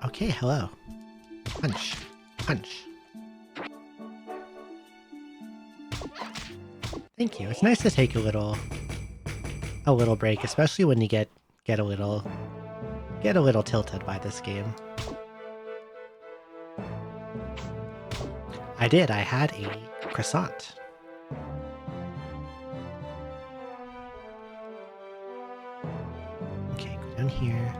Okay, hello. Punch. Punch. Thank you. It's nice to take a little break, especially when you get a little tilted by this game. I did. I had a croissant. Okay, go down here.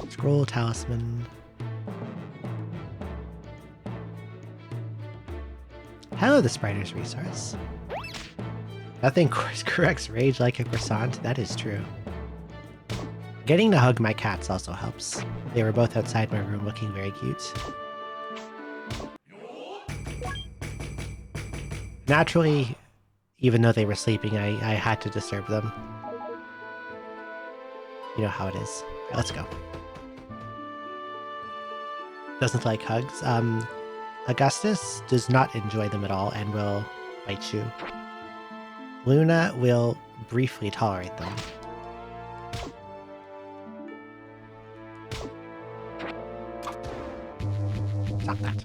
Scroll talisman. Hello, the Spider's resource. Nothing corrects rage like a croissant. That is true. Getting to hug my cats also helps. They were both outside my room looking very cute. Naturally, even though they were sleeping, I had to disturb them. You know how it is. Right, let's go. Doesn't like hugs. Augustus does not enjoy them at all and will bite you. Luna will briefly tolerate them. Stop that.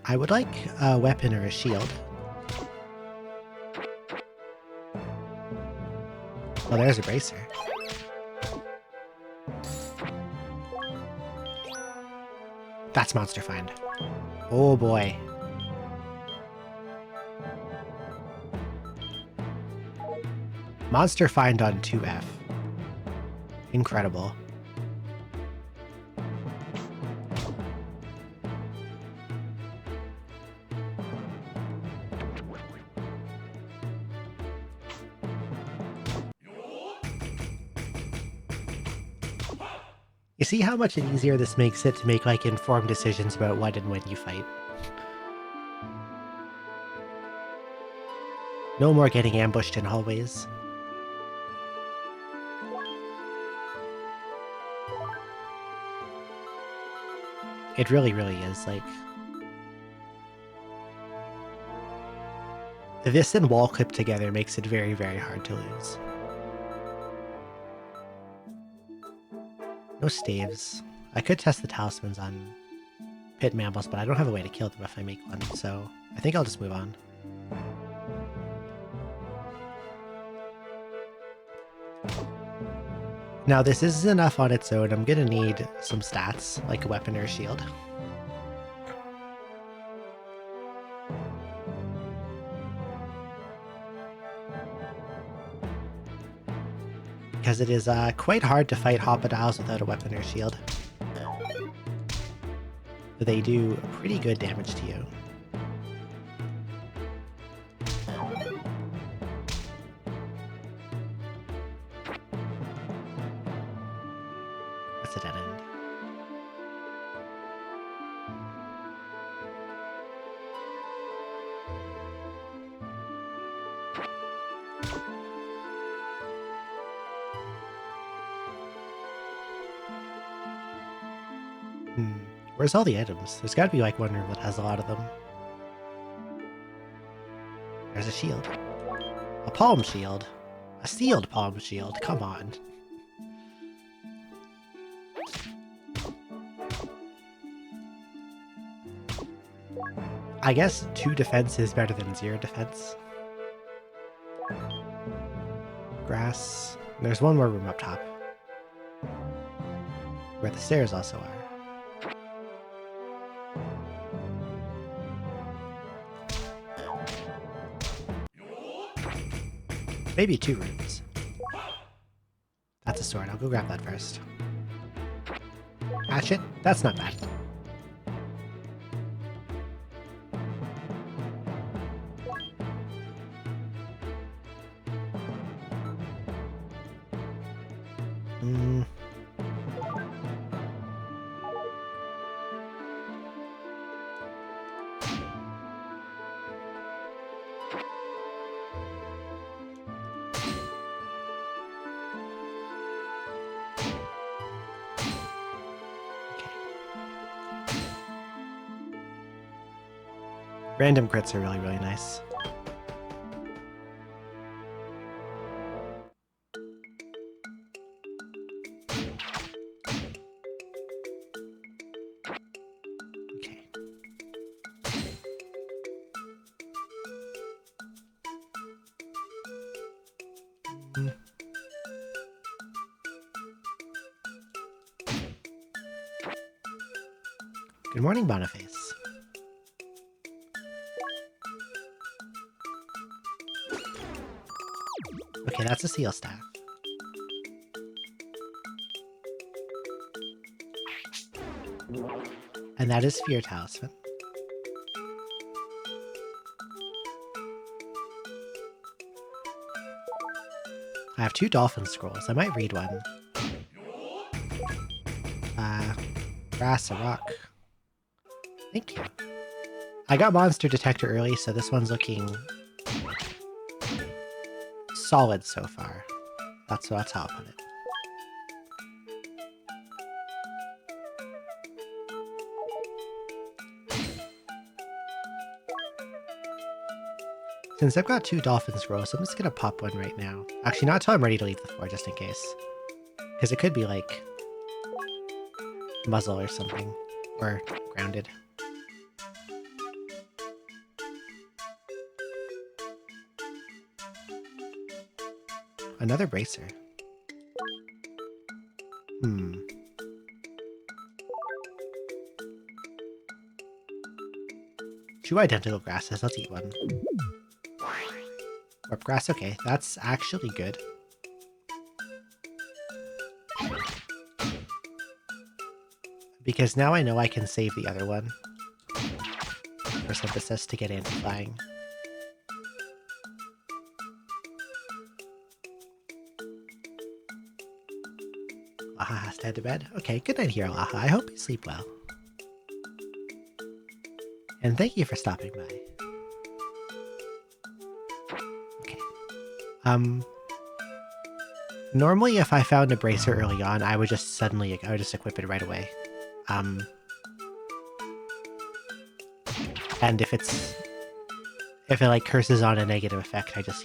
I would like a weapon or a shield. Oh, there's a bracer. That's Monster Find. Oh boy. Monster Find on 2F. Incredible. You see how much easier this makes it to make, like, informed decisions about what and when you fight? No more getting ambushed in hallways. It really, really is, like... This and wall clip together makes it very, very hard to lose. No staves. I could test the talismans on pit mammals, but I don't have a way to kill them if I make one, so I think I'll just move on. Now this is enough on its own. I'm gonna need some stats, like a weapon or a shield. Because it is quite hard to fight Hoppadiles without a weapon or shield. But they do pretty good damage to you. That's a dead end. Where's all the items? There's gotta be like one room that has a lot of them. There's a shield. A palm shield. A sealed palm shield. Come on. I guess 2 defense is better than 0 defense. Grass. There's one more room up top. Where the stairs also are. Maybe 2 rooms. That's a sword. I'll go grab that first. Hatchet? That's not bad. Random crits are really, really nice. Okay. Good morning, Boniface. Okay, that's a seal staff. And that is Fear Talisman. I have 2 dolphin scrolls. I might read one. Grass, a rock. Thank you. I got Monster Detector early, so this one's looking solid so far. That's how I'll put it. Since I've got 2 dolphin scrolls, I'm just gonna pop one right now. Actually, not until I'm ready to leave the floor, just in case. Because it could be like muzzle or something, or grounded. Another bracer. 2 identical grasses. Let's eat one. Warp grass. Okay, that's actually good. Because now I know I can save the other one for synthesis to get anti-flying. Laha has to head to bed. Okay, good night here, Laha. I hope you sleep well. And thank you for stopping by. Okay. Normally if I found a bracer early on, I would just equip it right away. And if it like curses on a negative effect, I just,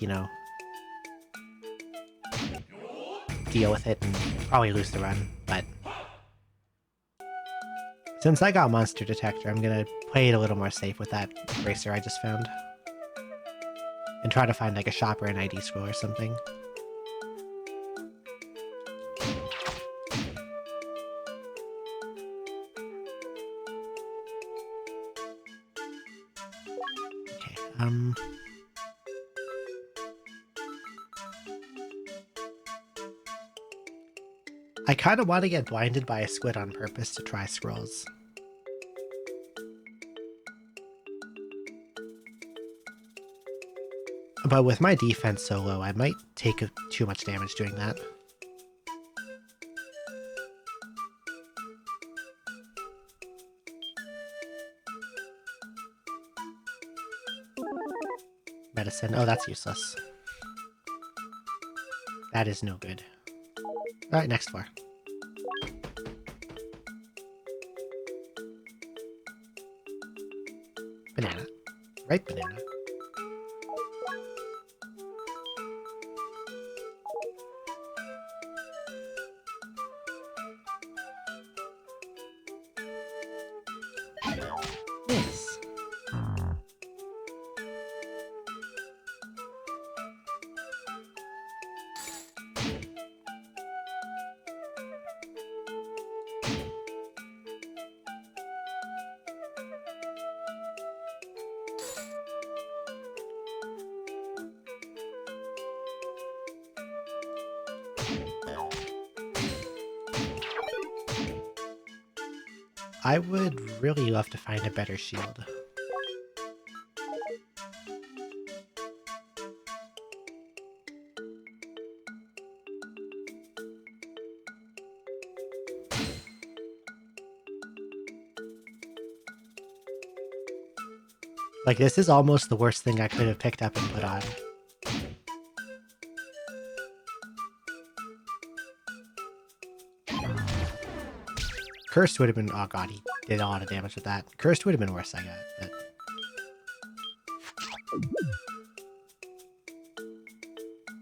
deal with it and probably lose the run, but since I got Monster Detector, I'm gonna play it a little more safe with that bracer I just found. And try to find like a shop or an ID scroll or something. Okay, I kind of want to get blinded by a squid on purpose to try scrolls. But with my defense so low, I might take too much damage doing that. Medicine. Oh, that's useless. That is no good. Alright, next floor. Banana. Ripe banana. Yes. I would really love to find a better shield. Like, this is almost the worst thing I could have picked up and put on. Cursed would have been... Oh god, he did a lot of damage with that. Cursed would have been worse, I got. But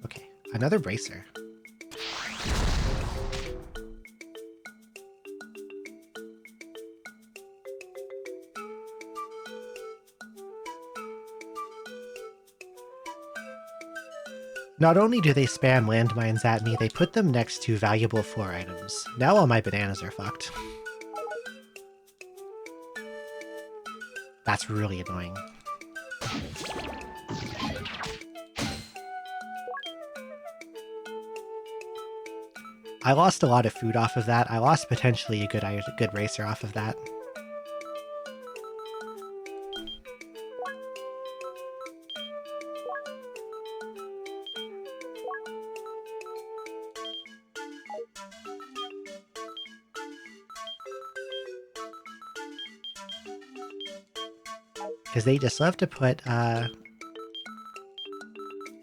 Okay, another bracer. Not only do they spam landmines at me, they put them next to valuable floor items. Now all my bananas are fucked. That's really annoying. I lost a lot of food off of that. I lost potentially a good racer off of that. Because they just love to put, they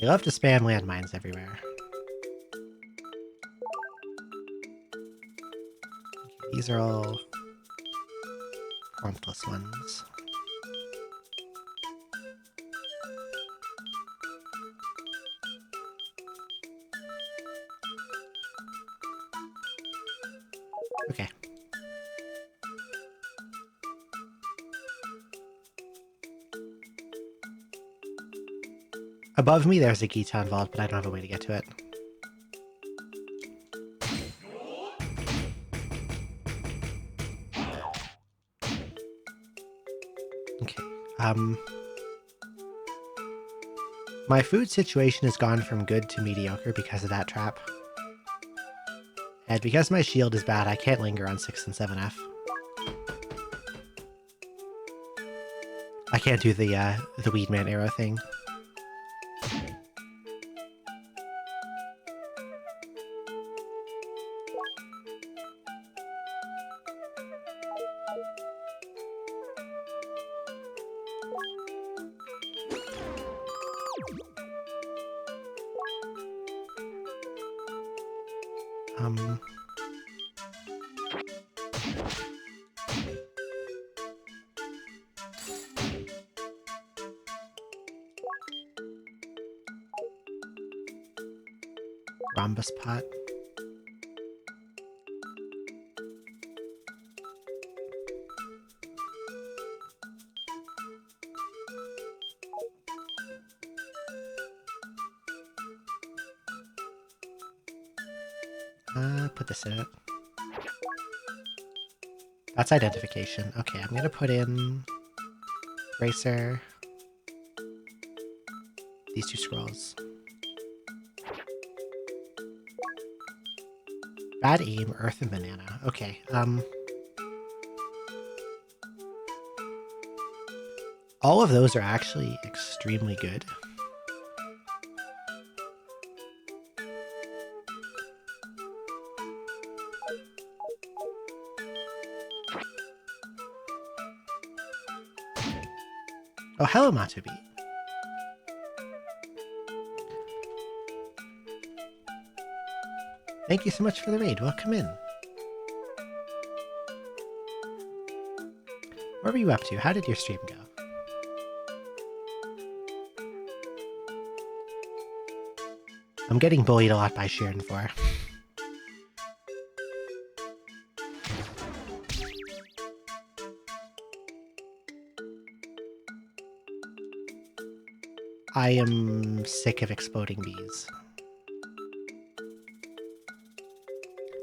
love to spam landmines everywhere. Okay, these are all pointless ones. Okay. Above me, there's a Gitan vault, but I don't have a way to get to it. Okay. My food situation has gone from good to mediocre because of that trap. And because my shield is bad, I can't linger on 6 and 7F. I can't do the Weedman arrow thing. Rhombus pot. Put this in it. That's identification. Okay, I'm gonna put in Racer. These 2 scrolls. Bad aim, earth, and banana. Okay, all of those are actually extremely good. Oh, hello, Matobi. Thank you so much for the raid. Welcome in. What were you up to? How did your stream go? I'm getting bullied a lot by Shiren for. I am sick of exploding bees.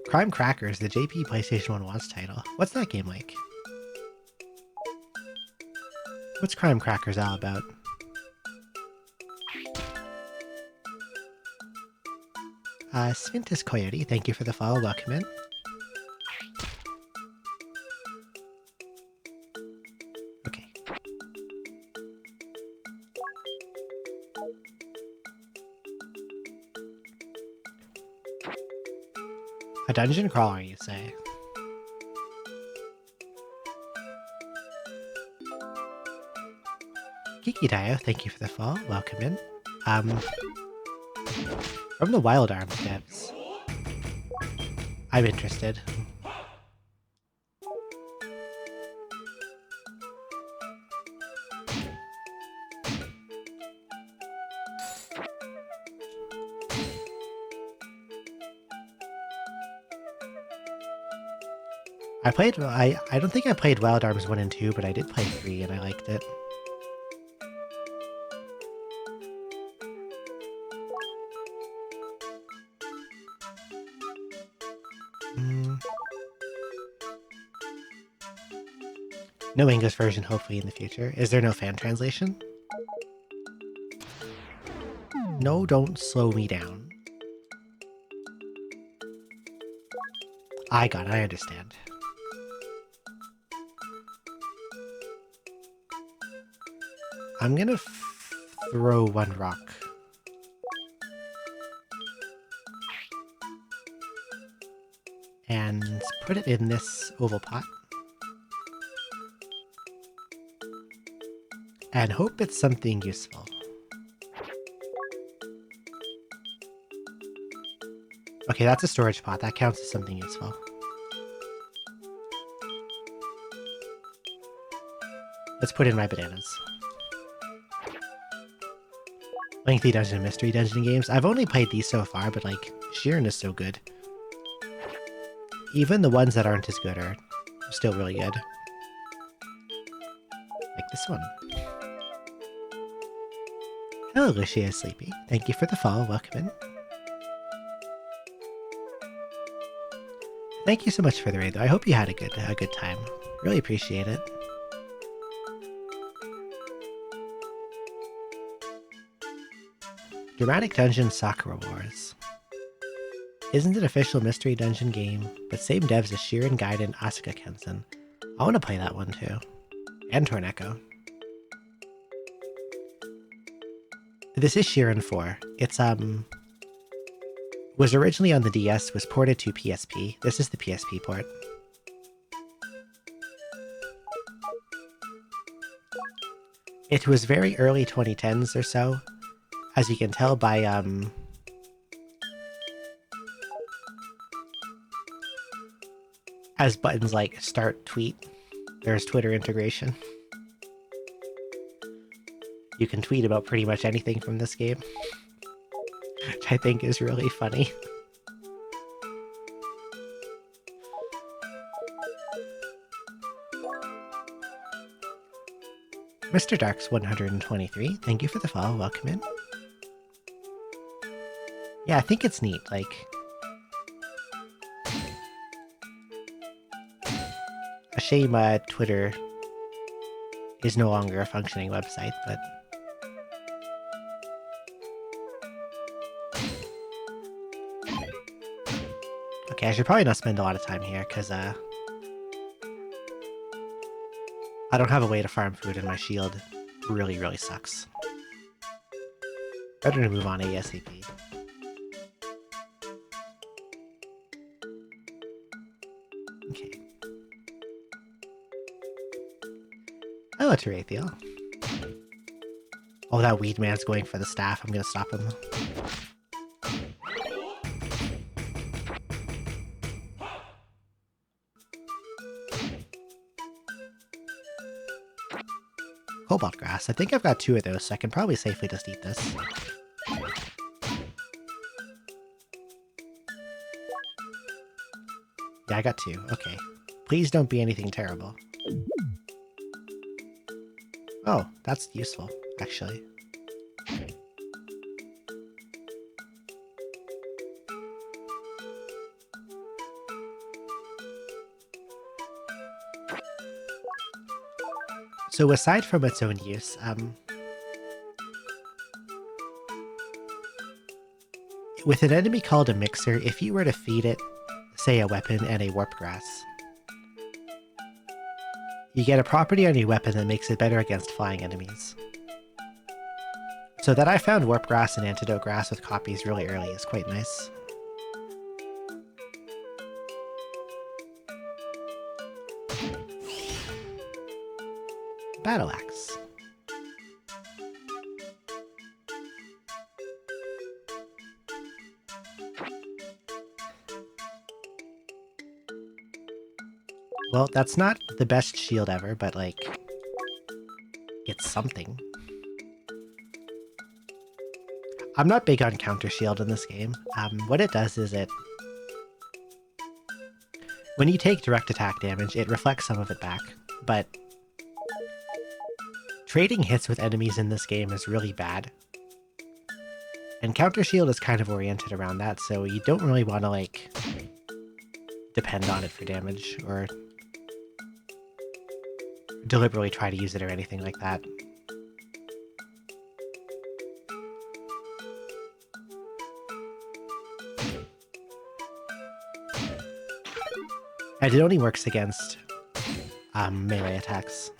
Crime Crackers, the JP PlayStation 1 Wants title. What's that game like? What's Crime Crackers all about? Svintus Coyote, thank you for the follow. Welcome in. Okay. A dungeon crawler, you say? Kiki Dio, thank you for the follow. Welcome in. From the Wild Arms devs. I'm interested. I don't think I played Wild Arms 1 and 2, but I did play 3 and I liked it. No English version, hopefully, in the future. Is there no fan translation? No, don't slow me down. I got it, I understand. I'm gonna throw one rock. And put it in this oval pot. And hope it's something useful. Okay, that's a storage pot. That counts as something useful. Let's put in my bananas. Lengthy dungeon and mystery dungeon games. I've only played these so far, but like, Shiren is so good. Even the ones that aren't as good are still really good. Like this one. Hello, Lucia Sleepy. Thank you for the follow. Welcome in. Thank you so much for the raid, though. I hope you had a good time. Really appreciate it. Dramatic Dungeon Sakura Wars. Isn't an official mystery dungeon game, but same devs as Shiren Gaiden Asuka Kensen. I want to play that one too. And Torneko. This is Shiren 4. It's was originally on the DS, was ported to PSP. This is the PSP port. It was very early 2010s or so, as you can tell by as buttons like start tweet, there's Twitter integration. You can tweet about pretty much anything from this game, which I think is really funny. Mr. Darks 123, thank you for the follow, welcome in. Yeah, I think it's neat, like... A shame Twitter is no longer a functioning website, but... Okay, I should probably not spend a lot of time here, because I don't have a way to farm food and my shield really sucks. Better to move on ASAP. Okay. Hello, Terathiel. Oh, that weed man's going for the staff. I'm gonna stop him. Cobalt grass. I think I've got 2 of those, so I can probably safely just eat this. Yeah, I got 2. Okay. Please don't be anything terrible. Oh, that's useful, actually. So aside from its own use, with an enemy called a mixer, if you were to feed it, say, a weapon and a warp grass, you get a property on your weapon that makes it better against flying enemies. So that I found warp grass and antidote grass with copies really early is quite nice. Battle axe. Well, that's not the best shield ever, but like, it's something. I'm not big on counter shield in this game. What it does is it When you take direct attack damage, it reflects some of it back, but trading hits with enemies in this game is really bad. And Counter Shield is kind of oriented around that, so you don't really want to, like, depend on it for damage, or deliberately try to use it or anything like that. And it only works against melee attacks.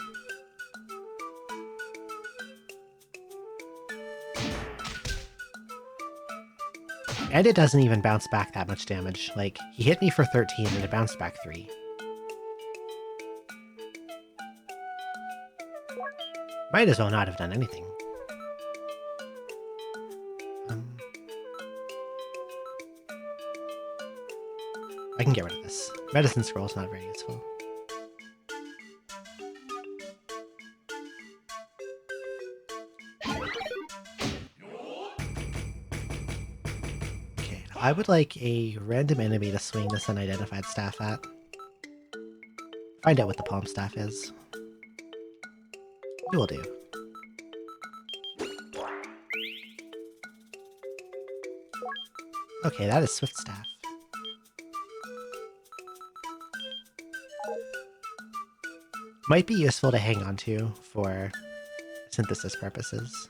And it doesn't even bounce back that much damage. Like, he hit me for 13 and it bounced back 3. Might as well not have done anything. I can get rid of this. Medicine Scroll's not very useful. Okay, I would like a random enemy to swing this unidentified staff at. Find out what the palm staff is. It will do. Okay, that is Swift Staff. Might be useful to hang on to for synthesis purposes.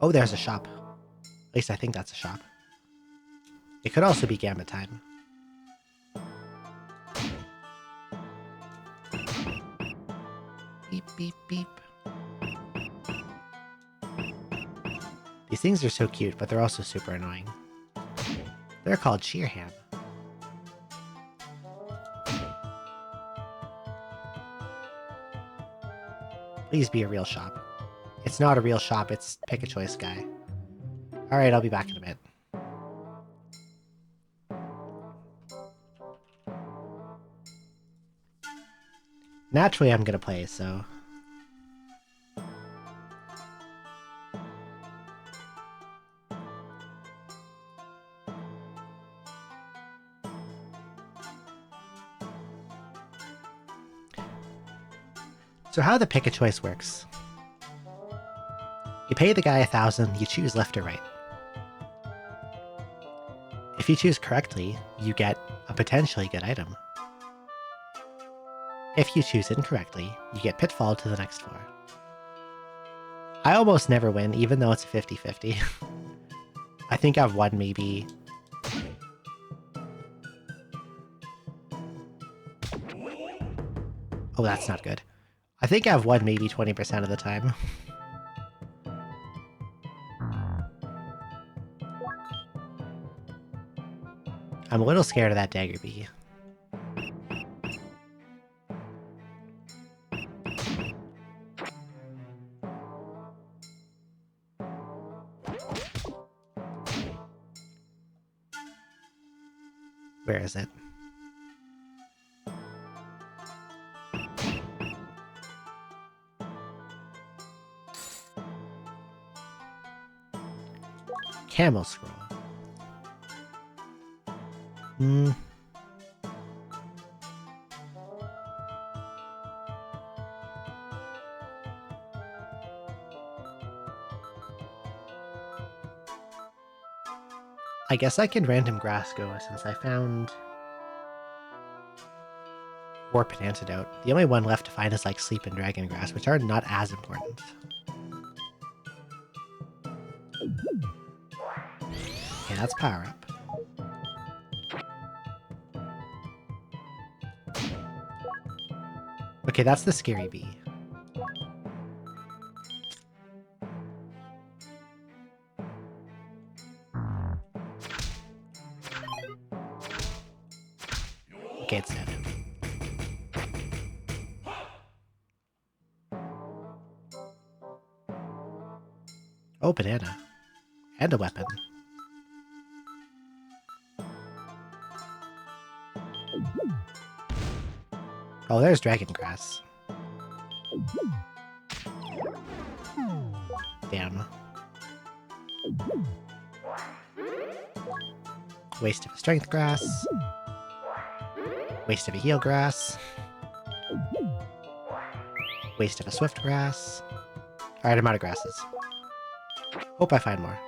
Oh, there's a shop. At least I think that's a shop. It could also be Gambit time. Beep, beep, beep. These things are so cute, but they're also super annoying. They're called Shiren. Please be a real shop. It's not a real shop, it's pick a choice guy. Alright, I'll be back in a bit. Naturally, I'm gonna play, so... So how the pick a choice works. You pay the guy 1,000, you choose left or right. If you choose correctly, you get a potentially good item. If you choose incorrectly, you get pitfall to the next floor. I almost never win, even though it's a 50-50. I think I've won maybe... Oh, that's not good. I think I've won maybe 20% of the time. I'm a little scared of that dagger bee. Where is it? Camel scroll. I guess I can random grass go since I found Warp and Antidote. The only one left to find is like Sleep and Dragon Grass, which are not as important. Okay, that's power up. Okay, that's the scary bee. Okay, it's dead. Oh, banana. And a weapon. Oh, there's dragon grass. Damn. Waste of a strength grass. Waste of a heal grass. Waste of a swift grass. Alright, I'm out of grasses. Hope I find more.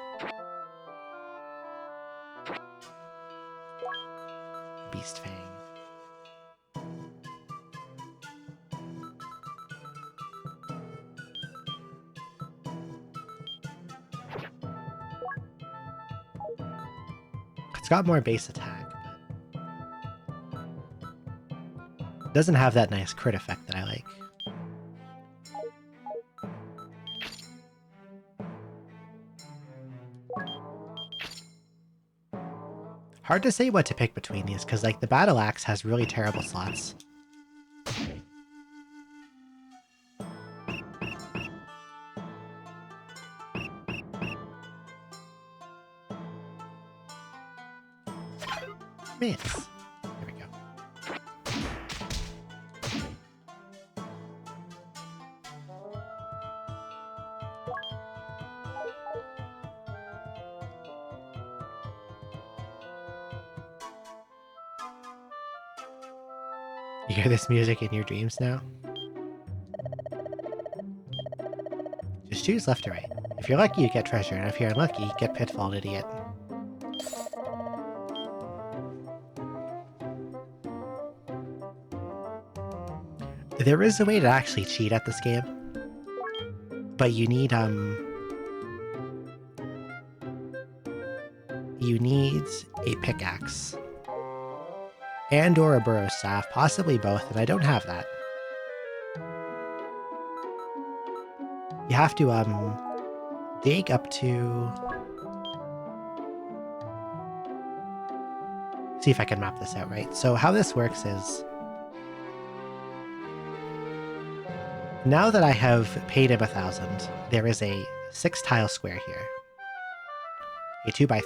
Beast Fang. It's got more base attack, but it doesn't have that nice crit effect that I like. Hard to say what to pick between these, because like the Battle Axe has really terrible slots. Miss. There we go. You hear this music in your dreams now? Just choose left or right. If you're lucky, you get treasure, and if you're unlucky, you get Pitfall, idiot. There is a way to actually cheat at this game, but you need a pickaxe and or a burrow staff, possibly both, and I don't have that. You have to dig up to... See if I can map this out right. So how this works is, now that I have paid him 1,000, there is a 6-tile square here. A 2x3.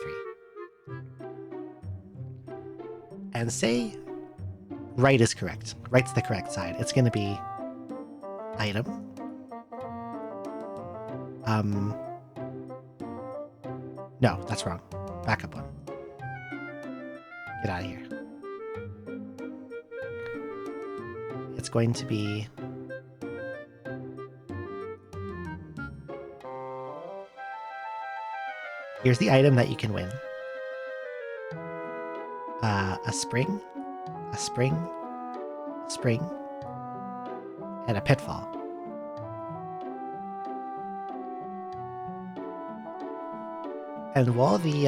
And say right is correct. Right's the correct side. It's going to be item. No, that's wrong. Back up one. Get out of here. It's going to be... Here's the item that you can win. A spring, and a pitfall. And while the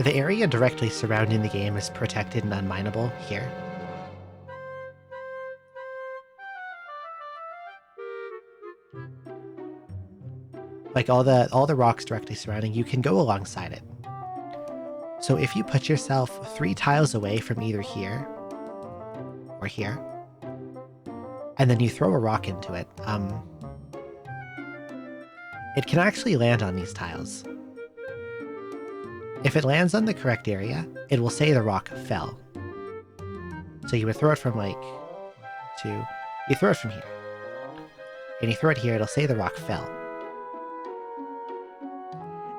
area directly surrounding the game is protected and unmineable here, like all the rocks directly surrounding, you can go alongside it. So if you put yourself 3 tiles away from either here or here, and then you throw a rock into it, it can actually land on these tiles. If it lands on the correct area, it will say the rock fell. So you would throw it from you throw it from here. And you throw it here, it'll say the rock fell.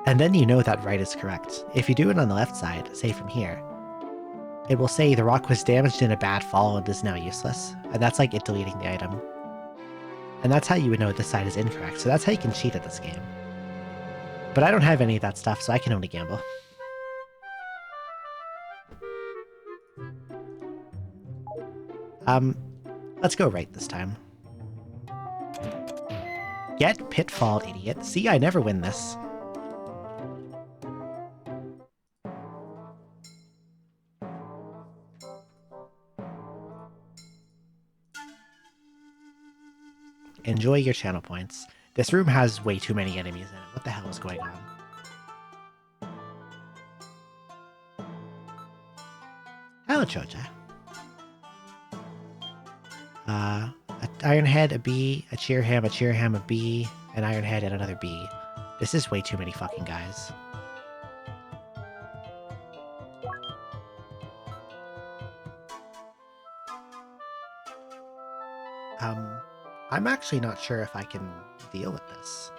And then you know that right is correct. If you do it on the left side, say from here, it will say the rock was damaged in a bad fall and is now useless. And that's like it deleting the item. And that's how you would know this side is incorrect. So that's how you can cheat at this game. But I don't have any of that stuff, so I can only gamble. Let's go right this time. Get pitfall, idiot. See, I never win this. Enjoy your channel points. This room has way too many enemies in it. What the hell is going on? Hello, Choja. An Ironhead, a B, a Cheerham, a B, an Ironhead, and another B. This is way too many fucking guys. I'm actually not sure if I can deal with this.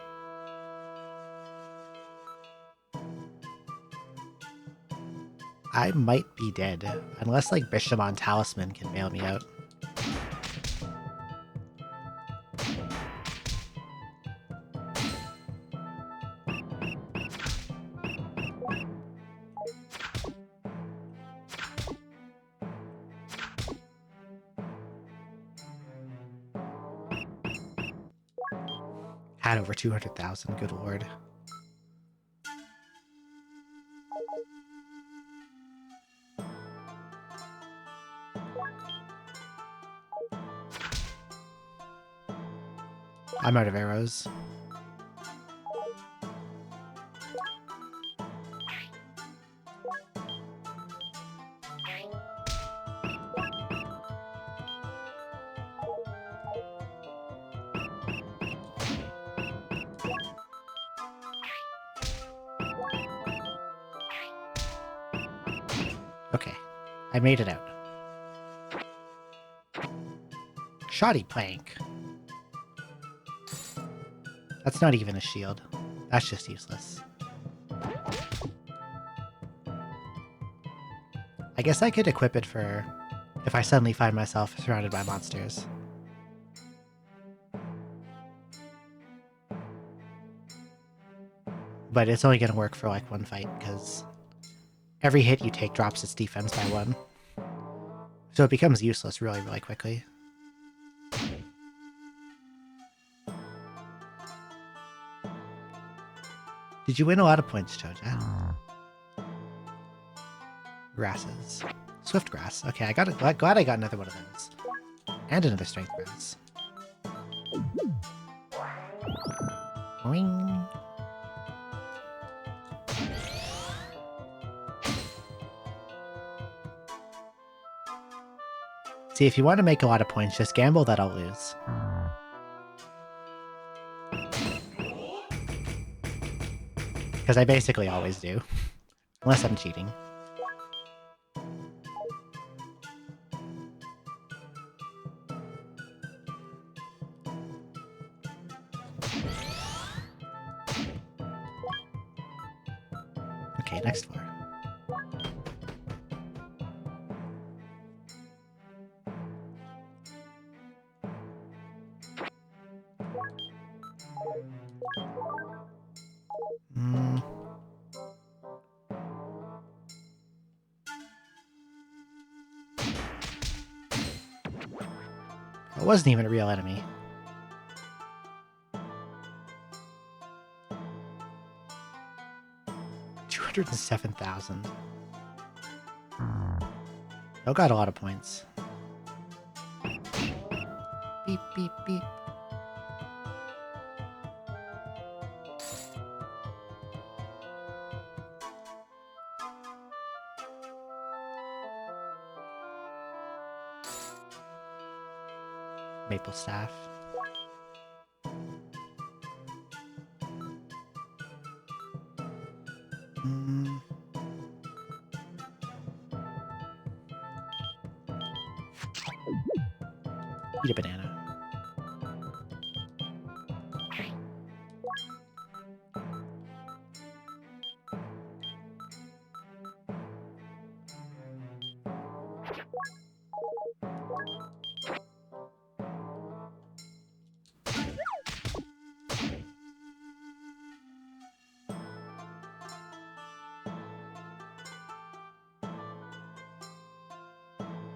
I might be dead. Unless, like, Bishamon Talisman can bail me out. Had over 200,000, good lord. I'm out of arrows. Okay, I made it out. Shoddy plank. That's not even a shield. That's just useless. I guess I could equip it for if I suddenly find myself surrounded by monsters. But it's only going to work for like one fight, because every hit you take drops its defense by 1. So it becomes useless really, really quickly. Did you win a lot of points, Choja? Grasses. Swift grass. Okay, I got it. Glad I got another one of those. And another strength grass. Boing. See, if you want to make a lot of points, just gamble that I'll lose. Because I basically always do. Unless I'm cheating. Okay, next floor. It wasn't even a real enemy. $207,000. Oh, got a lot of points. Beep, beep, beep. Maple staff. Eat a banana.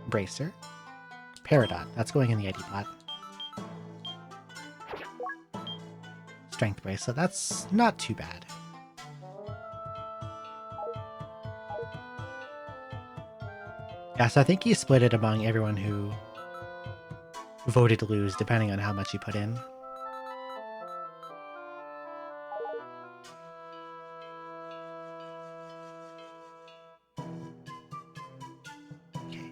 Bracer. Peridot. That's going in the ID pot. Strength bracelet. That's not too bad. Yeah, so I think you split it among everyone who voted to lose, depending on how much you put in. Okay.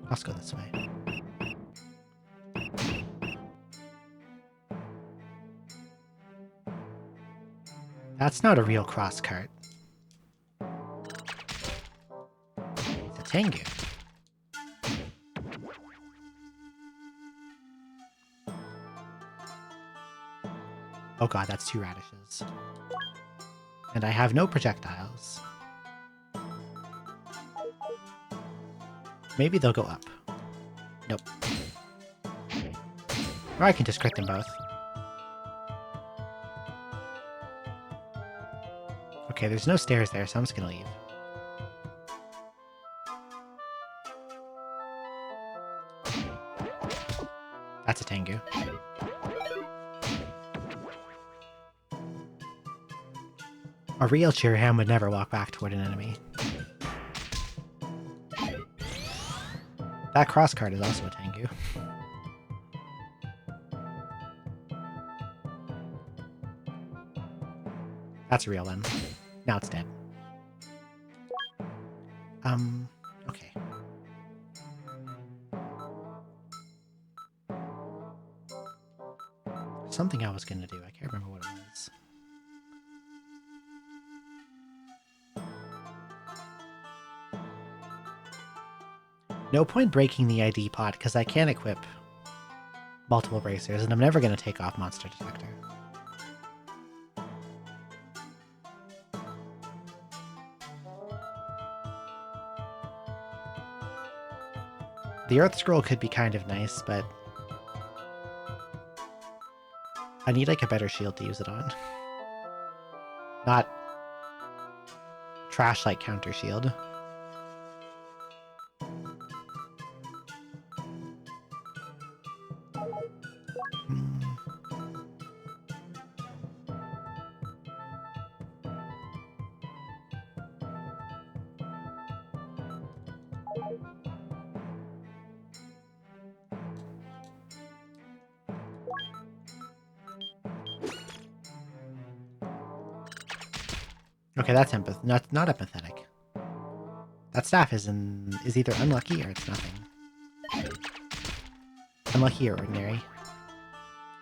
Let's go this way. That's not a real cross cart. It's a Tengu. Oh god, that's 2 radishes. And I have no projectiles. Maybe they'll go up. Nope. Or I can just crit them both. Okay, there's no stairs there, so I'm just gonna leave. That's a Tengu. A real Shiren would never walk back toward an enemy. That cross card is also a Tengu. That's a real one. Now it's dead. Okay. Something I was gonna do. I can't remember what it was. No point breaking the ID pot because I can't equip multiple bracers, and I'm never gonna take off Monster Detector. The Earth Scroll could be kind of nice, but I need like a better shield to use it on. Not trash like counter shield. Okay, that's not empathetic. That staff is either unlucky or it's nothing. Unlucky or ordinary.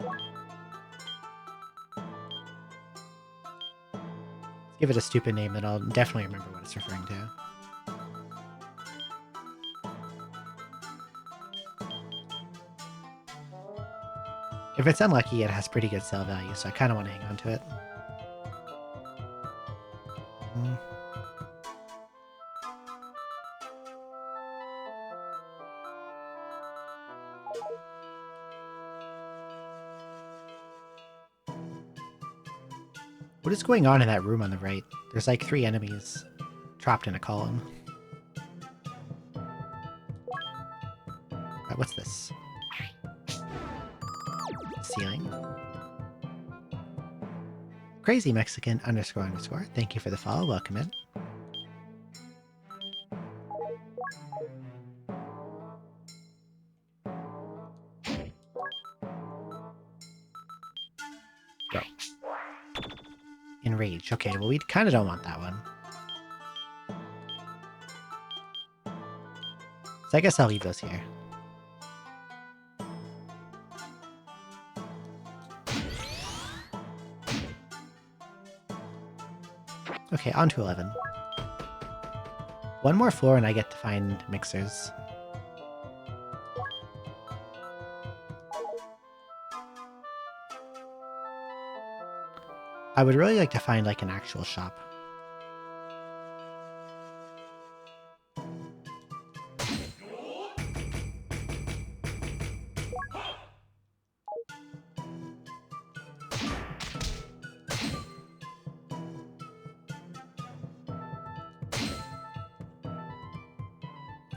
Let's give it a stupid name that I'll definitely remember what it's referring to. If it's unlucky, it has pretty good sell value, so I kind of want to hang on to it. What is going on in that room on the right? There's like 3 enemies trapped in a column. Right, what's this? Ceiling. Crazy Mexican __. Thank you for the follow. Welcome in. Go. Enrage. Okay, well we kind of don't want that one. So I guess I'll leave those here. Okay, on to 11. One more floor and I get to find mixers. I would really like to find like an actual shop.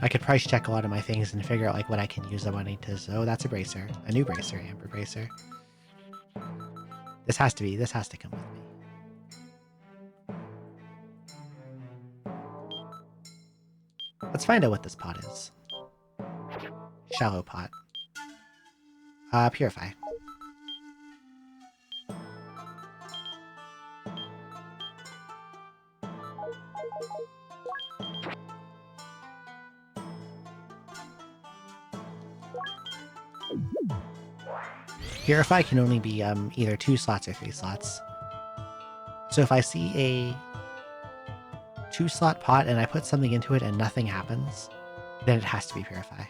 I could price check a lot of my things and figure out like what I can use the money to. Oh, that's a bracer. A new bracer, amber bracer. This has to come with me. Let's find out what this pot is. Shallow pot. Purify. Purify can only be either 2 slots or 3 slots. So if I see a 2-slot pot and I put something into it and nothing happens, then it has to be Purify.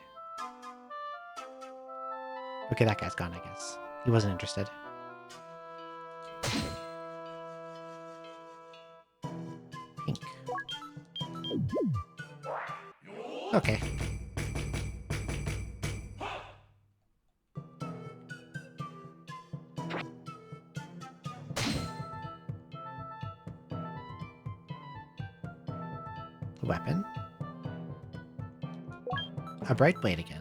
Okay, that guy's gone, I guess. He wasn't interested. Okay. Weapon. A bright blade again.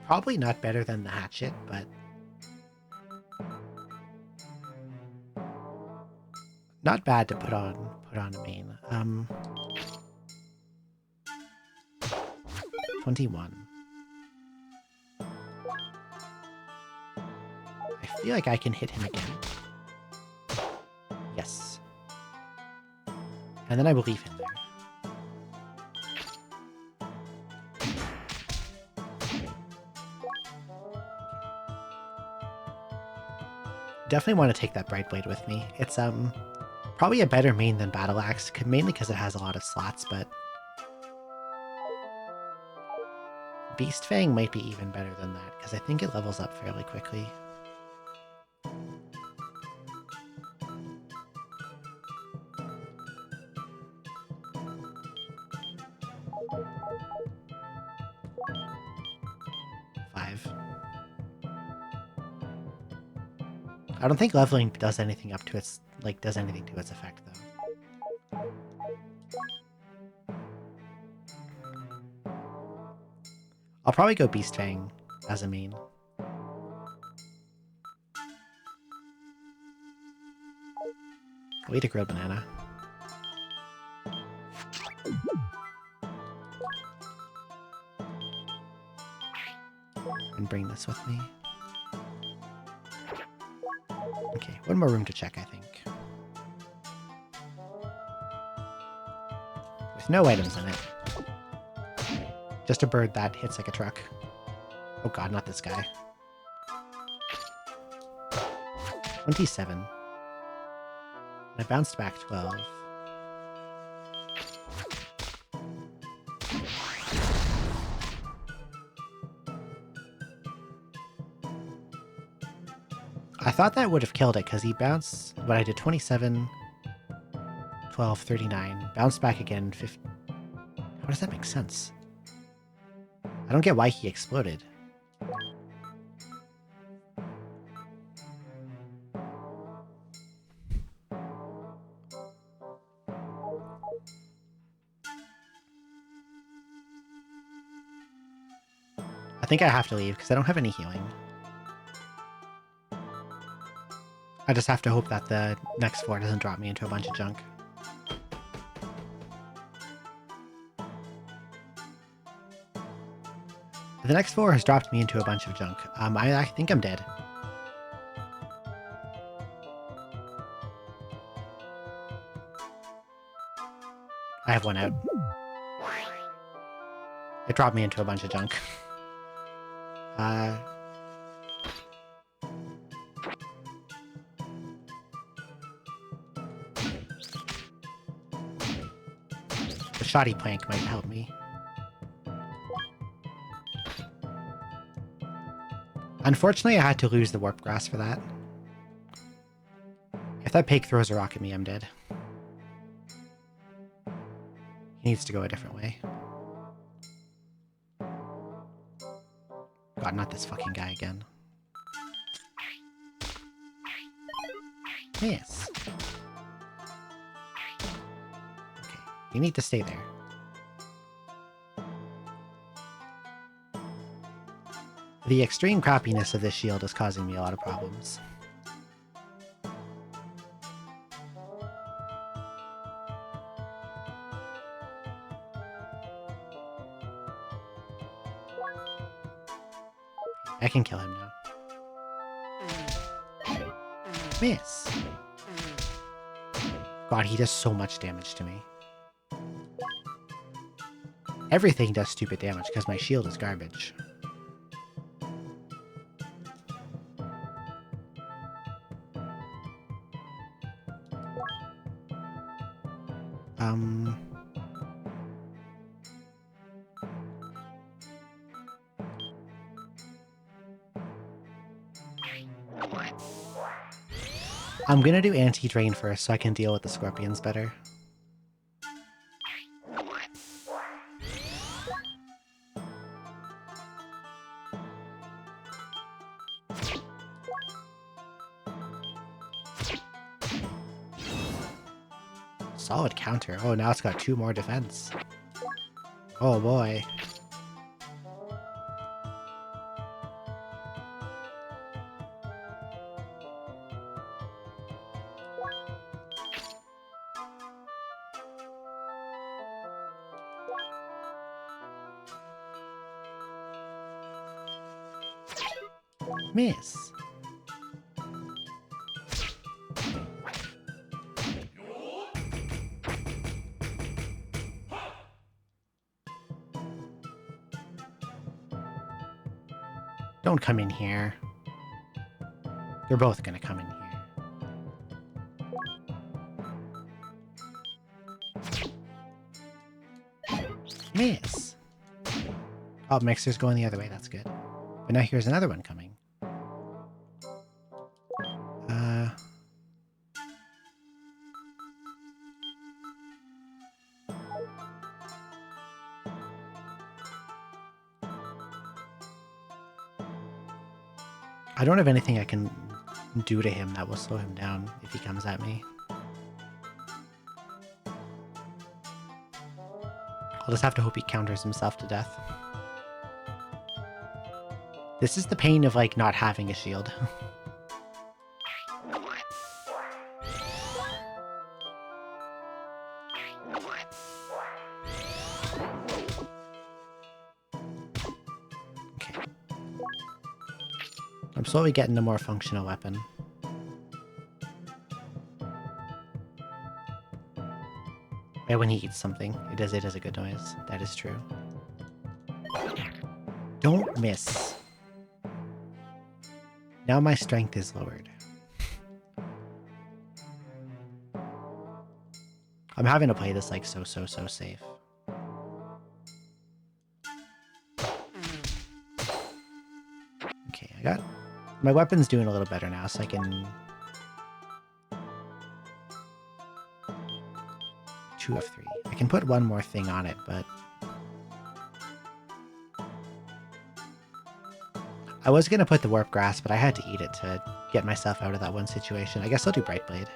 Probably not better than the hatchet, but not bad to put on a main. 21. I feel like I can hit him again. Yes. And then I will leave him there. Definitely want to take that Bright Blade with me. It's probably a better main than Battle Axe, mainly because it has a lot of slots, but Beast Fang might be even better than that, because I think it levels up fairly quickly. I don't think leveling does anything up to its does anything to its effect though. I'll probably go Beast Fang as a main. I'll eat a grilled banana. And bring this with me. Okay, one more room to check, I think. With no items in it. Just a bird that hits like a truck. Oh god, not this guy. 27. I bounced back 12. I thought that would have killed it because he bounced, but I did 27, 12, 39, bounced back again, 50. How does that make sense? I don't get why he exploded. I think I have to leave because I don't have any healing. I just have to hope that the next floor doesn't drop me into a bunch of junk. The next floor has dropped me into a bunch of junk. I think I'm dead. I have one out. It dropped me into a bunch of junk. The shoddy plank might help me. Unfortunately, I had to lose the warp grass for that. If that pig throws a rock at me, I'm dead. He needs to go a different way. God, not this fucking guy again. Yes. Okay, you need to stay there. The extreme crappiness of this shield is causing me a lot of problems. I can kill him now. Miss. God, he does so much damage to me. Everything does stupid damage because my shield is garbage. I'm gonna do anti-drain first so I can deal with the scorpions better. solid counter. Oh, now it's got 2 more defense. Oh boy. Miss. Don't come in here. They're both gonna come in here. Miss. Oh, Mixer's going the other way. That's good. But now here's another one coming. I don't have anything I can do to him that will slow him down if he comes at me. I'll just have to hope he counters himself to death. This is the pain of, like, not having a shield. Okay. I'm slowly getting a more functional weapon. Yeah, when he eats something, it is a good noise. That is true. Don't miss. Now my strength is lowered. I'm having to play this like so safe. Okay, I got... My weapon's doing a little better now, so I can... 2 of 3. I can put one more thing on it, but... I was going to put the Warp Grass, but I had to eat it to get myself out of that one situation. I guess I'll do Bright Blade.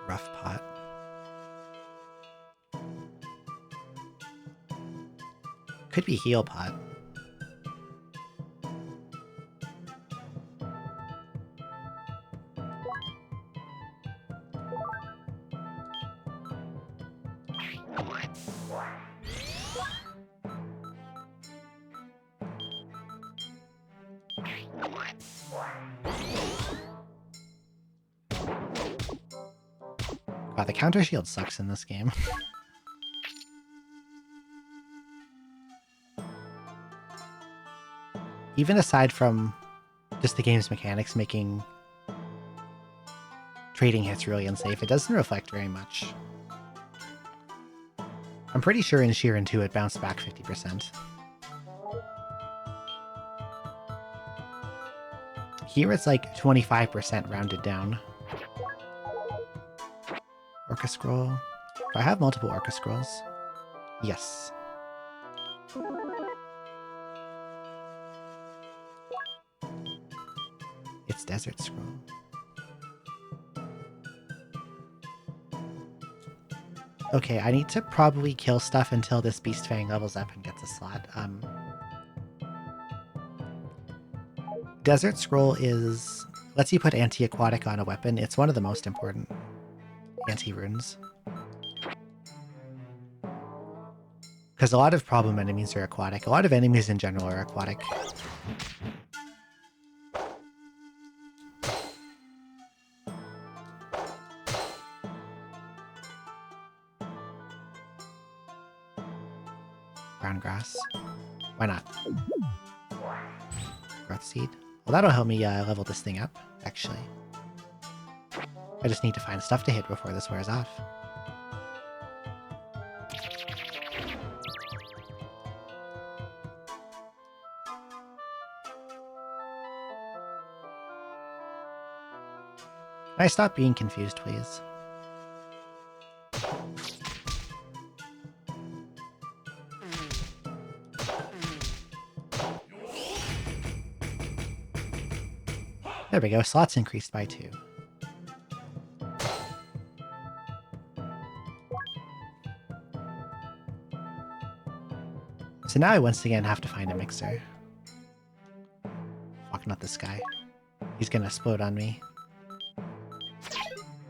Rough Pot. Could be Heal Pot. Wow, the counter shield sucks in this game. Even aside from just the game's mechanics making trading hits really unsafe, it doesn't reflect very much. I'm pretty sure in Shiren 2 it bounced back 50%. Here it's like 25% rounded down. Orca Scroll. Do I have multiple Orca Scrolls? Yes. It's Desert Scroll. Okay, I need to probably kill stuff until this Beast Fang levels up and gets a slot. Desert Scroll lets you put anti-aquatic on a weapon. It's one of the most important anti-runes. Because a lot of problem enemies are aquatic. A lot of enemies in general are aquatic. Brown grass. Why not? Growth seed. Well, that'll help me level this thing up, actually. I just need to find stuff to hit before this wears off. Can I stop being confused, please? There we go, slots increased by 2. So now I once again have to find a mixer. Fuck, not this guy. He's gonna explode on me.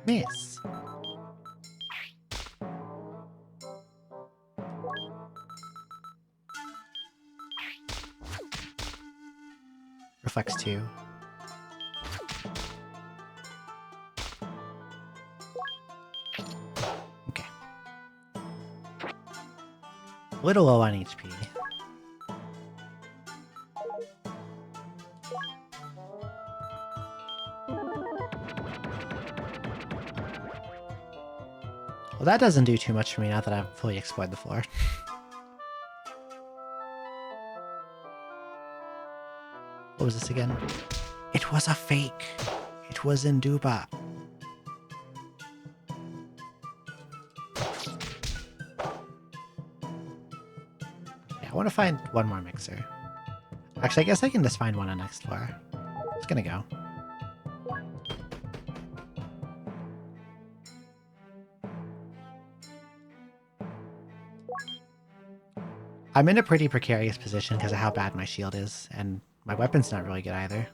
Miss. Reflects 2. Okay. A little low on HP. Well, that doesn't do too much for me now that I've fully explored the floor. What was this again? It was a fake. It was in Duba. Yeah, I want to find one more mixer. Actually, I guess I can just find one on next floor. It's gonna go. I'm in a pretty precarious position because of how bad my shield is, and my weapon's not really good either.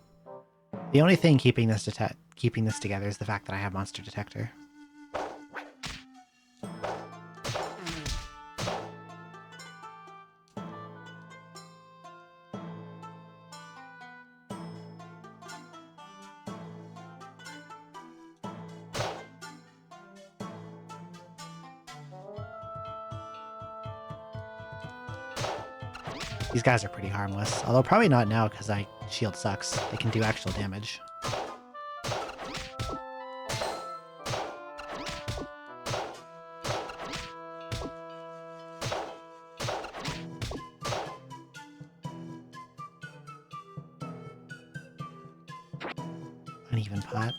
The only thing keeping this together is the fact that I have Monster Detector. These guys are pretty harmless, although probably not now because my shield sucks. They can do actual damage. Uneven pot.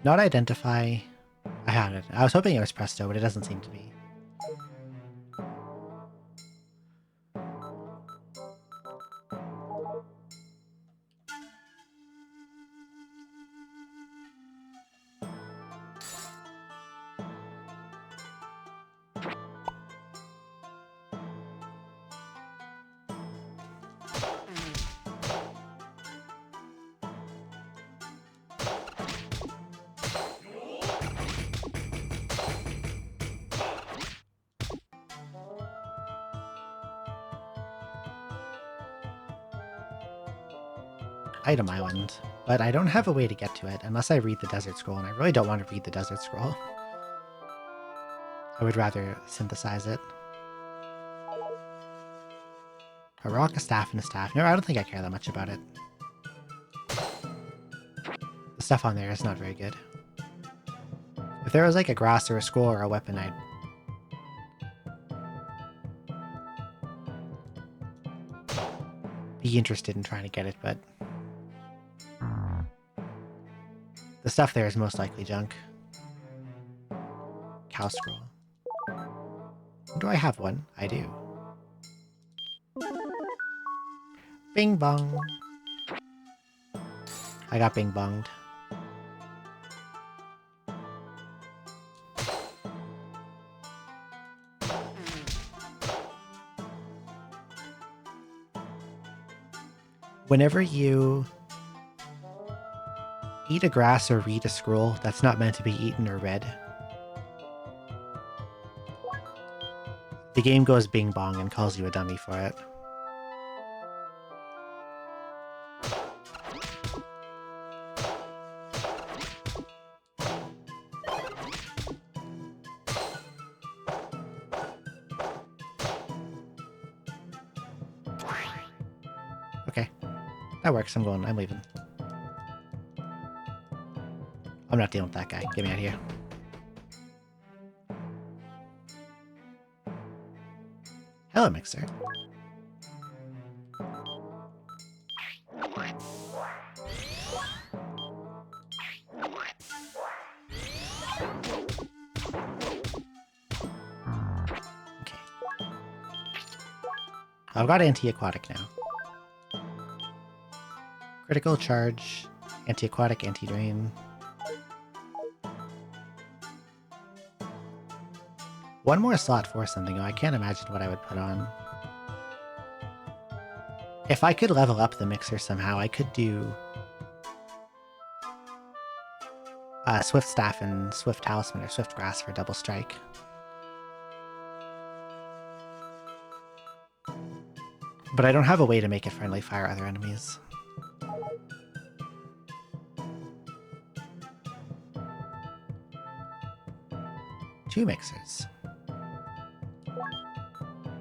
Not identify. I had it. I was hoping it was Presto, but it doesn't seem to be. Item Island, but I don't have a way to get to it unless I read the Desert Scroll, and I really don't want to read the Desert Scroll. I would rather synthesize it. A rock, a staff, and a staff. No, I don't think I care that much about it. The stuff on there is not very good. If there was like a grass or a scroll or a weapon, I'd... be interested in trying to get it, but... the stuff there is most likely junk. Cow scroll. Do I have one? I do. Bing bong. I got bing bonged. Whenever you eat a grass or read a scroll that's not meant to be eaten or read, the game goes bing bong and calls you a dummy for it. Okay, that works. I'm leaving. I'm not dealing with that guy. Get me out of here. Hello, Mixer. I've got anti-aquatic now. Critical charge, anti-aquatic, anti-drain. One more slot for something, though. I can't imagine what I would put on. If I could level up the mixer somehow, I could do Swift Staff and Swift Talisman or Swift Grass for double strike. But I don't have a way to make it friendly fire other enemies. Two mixers.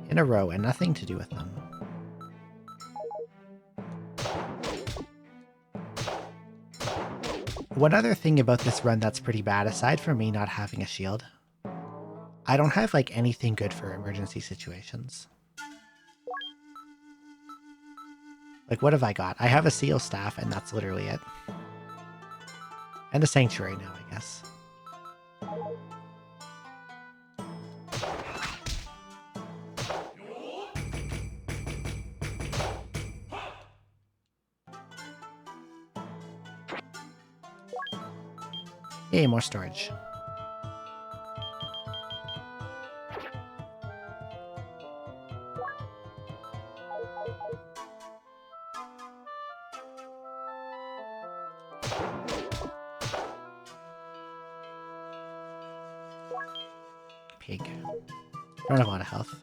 In a row and nothing to do with them. One other thing about this run that's pretty bad, aside from me not having a shield, I don't have like anything good for emergency situations. Like, what have I got? I have a seal staff and that's literally it. And a sanctuary now, I guess. Yay, more storage. Pig. Don't have a lot of health.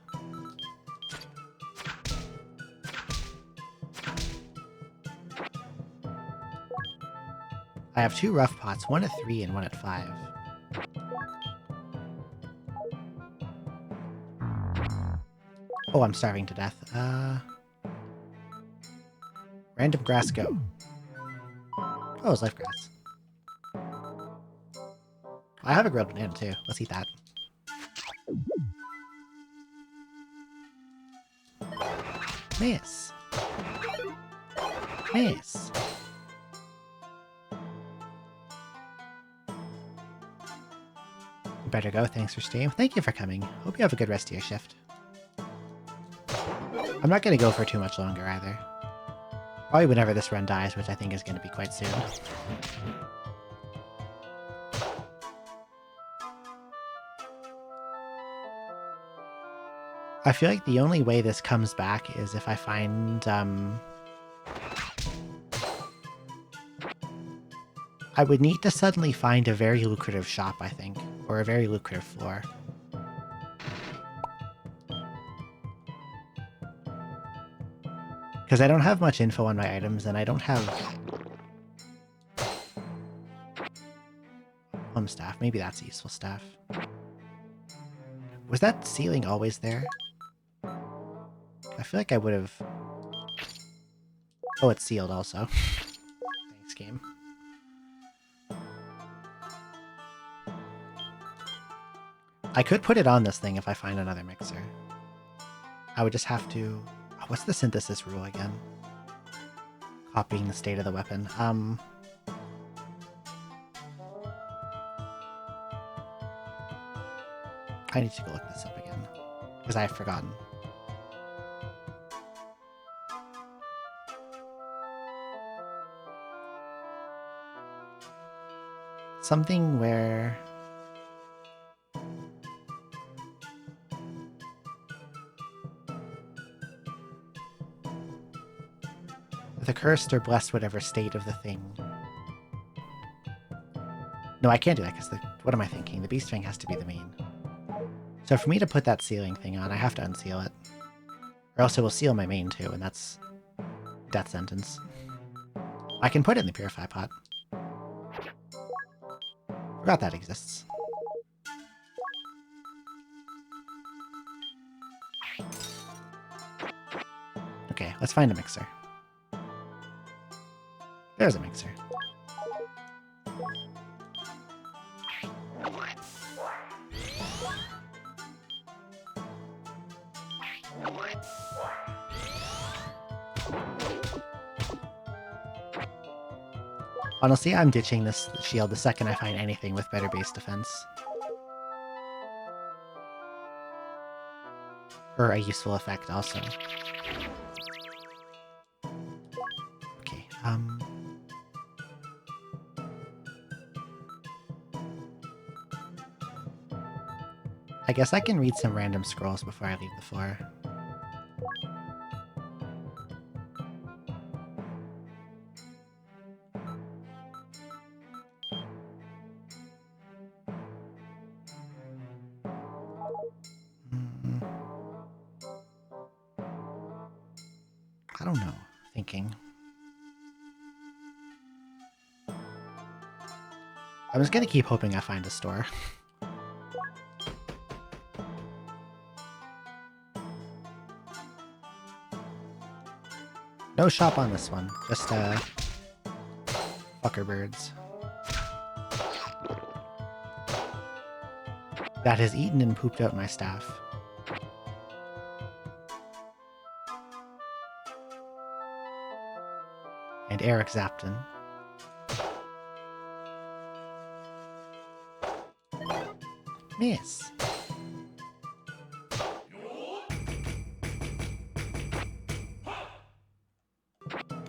I have two rough pots, one at 3 and one at 5. Oh, I'm starving to death. Random grass go. Oh, it's life grass. I have a grilled banana too. Let's eat that. Miss. Miss. Better go. Thanks for staying. Thank you for coming. Hope you have a good rest of your shift. I'm not going to go for too much longer either. Probably whenever this run dies, which I think is going to be quite soon. I feel like the only way this comes back is if I find, I would need to suddenly find a very lucrative shop, I think, or a very lucrative floor. Because I don't have much info on my items, and I don't have home staff. Maybe that's a useful staff. Was that ceiling always there? I feel like I would have... Oh, it's sealed also. Thanks, game. I could put it on this thing if I find another mixer. I would just have to... Oh, what's the synthesis rule again? Copying the state of the weapon. I need to go look this up again, because I've forgotten. Something where... the cursed or blessed whatever state of the thing. No, I can't do that because what am I thinking? The beast thing has to be the main. So for me to put that sealing thing on, I have to unseal it. Or else it will seal my main too, and that's death sentence. I can put it in the purify pot. Forgot that exists. Okay, let's find a mixer. There's a mixer. Honestly, I'm ditching this shield the second I find anything with better base defense. For a useful effect also. Okay, I guess I can read some random scrolls before I leave the floor. I don't know. Thinking. I'm just gonna keep hoping I find a store. No shop on this one. Just, fucker birds. That has eaten and pooped out my staff. And Eric Zapton. Miss.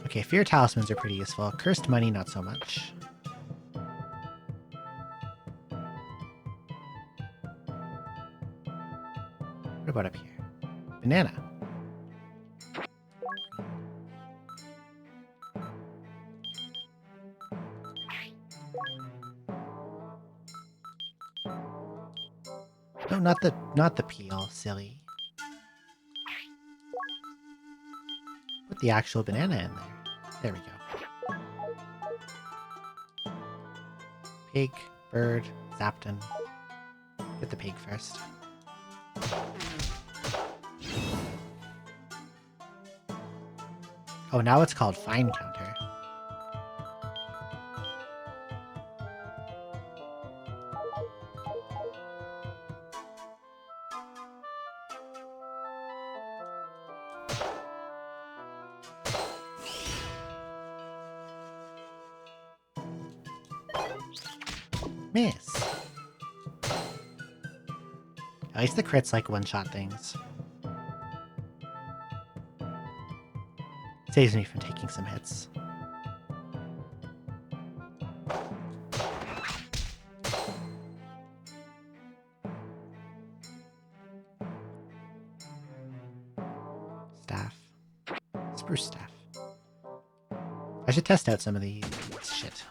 Okay, fear talismans are pretty useful. Cursed money, not so much. What about up here? Banana. No, not the peel, silly. Put the actual banana in there. There we go. Pig, bird, Zapton. Get the pig first. Oh, now it's called Fine Counter. Miss. At least the crits like one-shot things. Saves me from taking some hits. Staff. Spruce staff. I should test out some of these. Shit.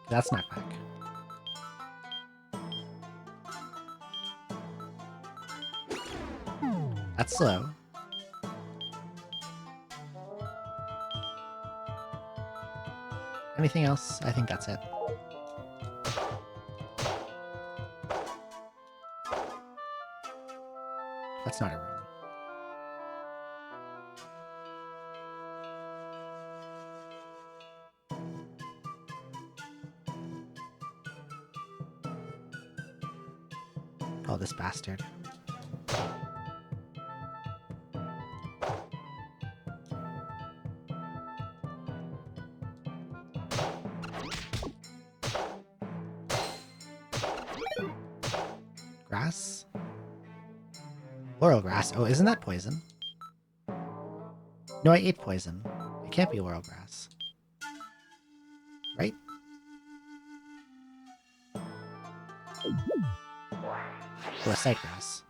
That's not back. That's slow. Anything else? I think that's it. That's not a room. Oh, this bastard. Grass? Laurel grass. Oh, isn't that poison? No, I ate poison. It can't be laurel grass. Right? Oh, a sight grass.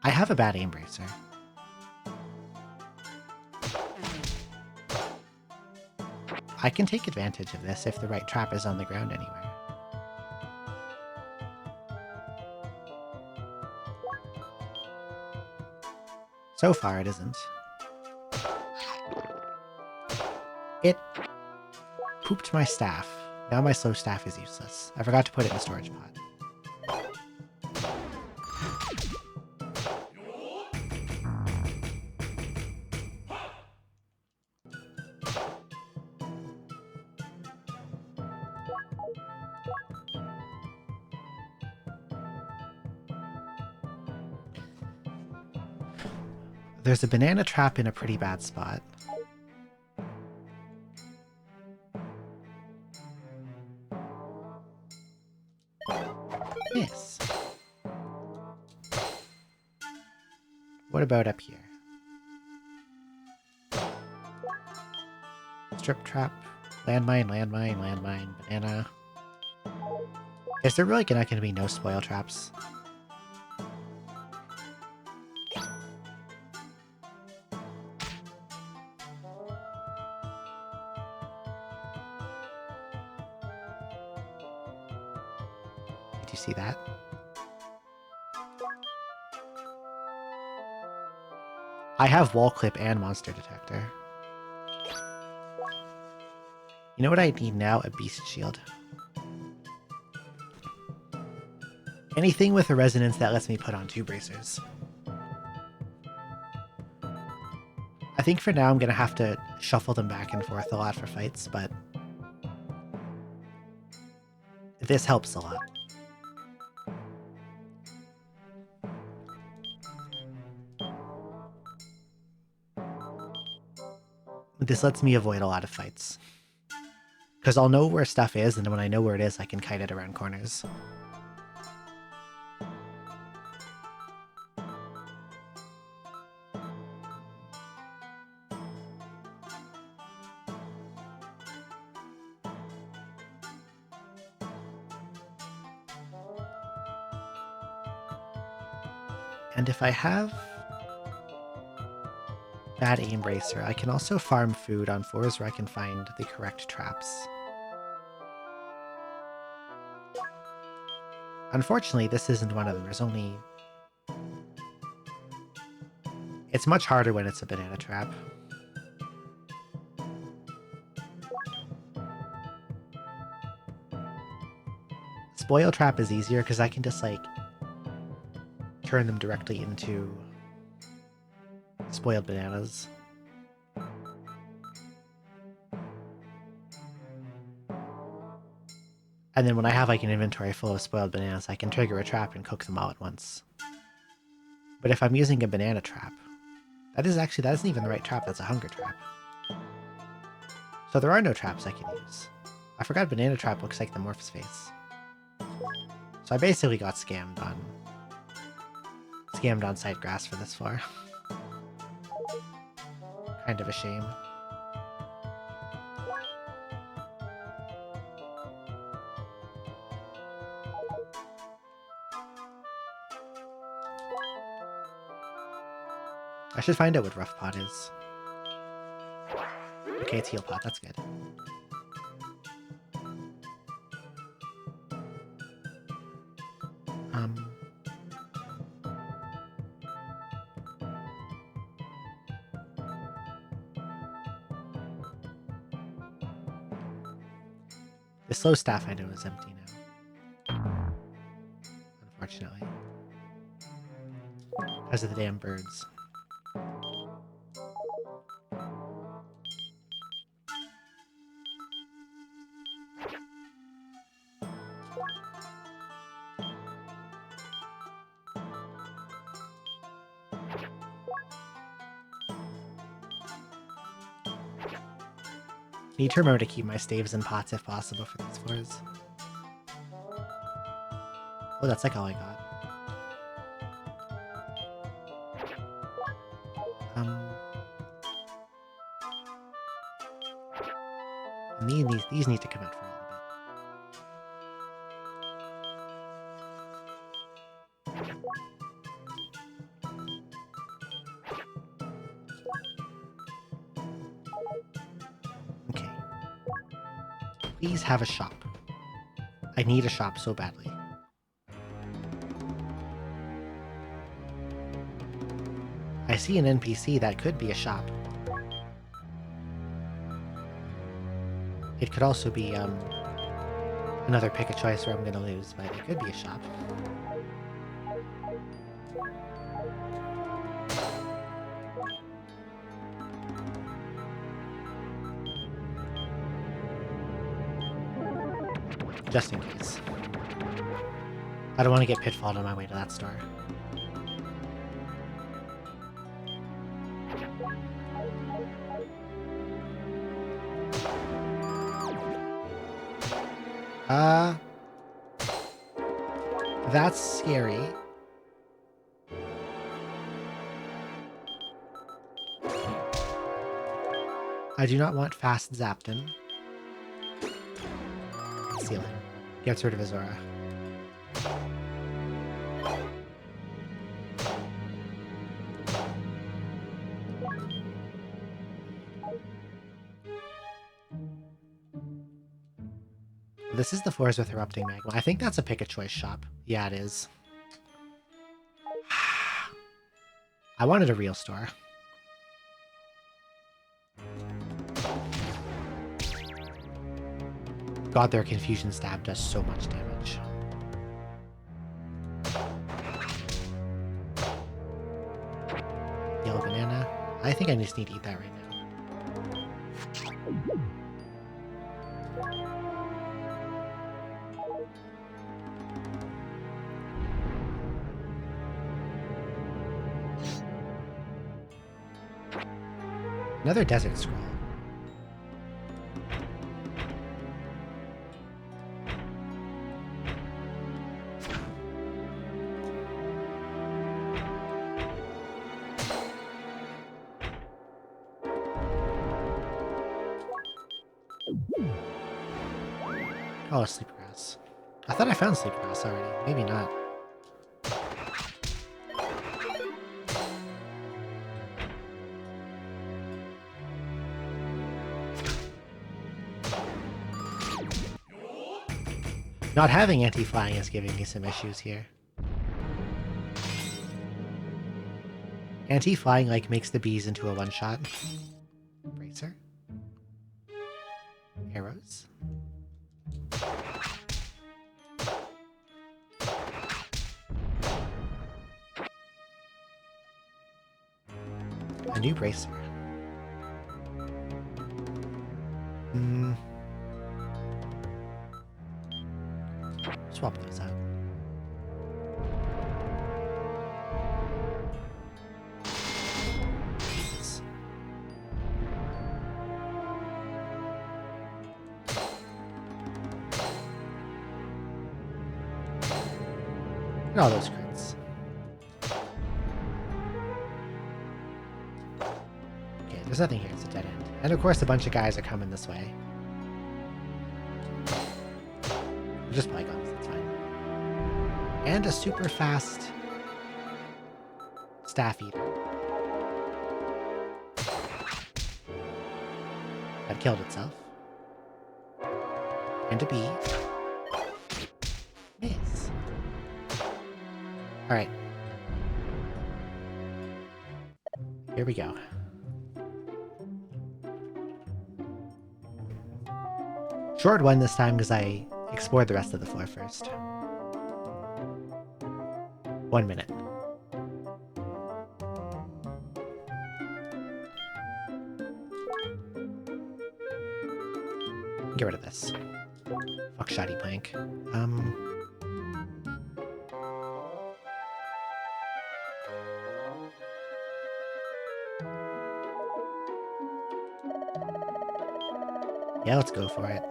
I have a bad aim bracer. I can take advantage of this if the right trap is on the ground anywhere. So far, it isn't. It pooped my staff. Now my slow staff is useless. I forgot to put it in the storage pot. There's a banana trap in a pretty bad spot. What about up here? Strip trap, landmine, landmine, landmine, banana. Is there really not going to be no spoil traps? Did you see that? I have wall clip and monster detector. You know what I need now? A beast shield. Anything with a resonance that lets me put on 2 bracers. I think for now I'm gonna have to shuffle them back and forth a lot for fights, but this helps a lot. This lets me avoid a lot of fights. Because I'll know where stuff is, and when I know where it is, I can kite it around corners. And if I have bad aim bracer, I can also farm food on floors where I can find the correct traps. Unfortunately, this isn't one of them. There's only... It's much harder when it's a banana trap. Spoil trap is easier because I can just, like, turn them directly into spoiled bananas. And then when I have like an inventory full of spoiled bananas, I can trigger a trap and cook them all at once. But if I'm using a banana trap, that isn't even the right trap, that's a hunger trap. So there are no traps I can use. I forgot banana trap looks like the morph's face. So I basically got scammed on side grass for this floor. Kind of a shame. I should find out what rough pot is. Okay, it's heal pot, that's good. The slow staff I know is empty now. Unfortunately. Because of the damn birds. Need to remember to keep my staves and pots if possible for these floors. Oh, that's like all I got. And these need to come out for a little bit. Okay. Please have a shop. I need a shop so badly. I see an NPC that could be a shop. It could also be, another pick a choice where I'm gonna lose, but it could be a shop. Just in case. I don't want to get pitfalled on my way to that store. That's scary. I do not want fast Zapton. Seal him. Gets rid of his aura. This is the floors with erupting magma. I think that's a pick-a-choice shop. Yeah, it is. I wanted a real store. God, their confusion stab does so much damage. Yellow banana. I think I just need to eat that right now. Another desert scroll. Oh, sleep grass. I thought I found sleep grass already. Maybe not. Not having anti-flying is giving me some issues here. Anti-flying, like, makes the bees into a one-shot. Bracer. Arrows. A new bracer. Swap those out. Look at all those crits. Okay, there's nothing here. It's a dead end. And of course, a bunch of guys are coming this way. They're just Pygons, that's fine. And a super fast Staff Eater. That killed itself. And a bee. Miss. Alright. Here we go. Short one this time because I explored the rest of the floor first. 1 minute. Get rid of this. Fuck shoddy plank. Yeah, let's go for it.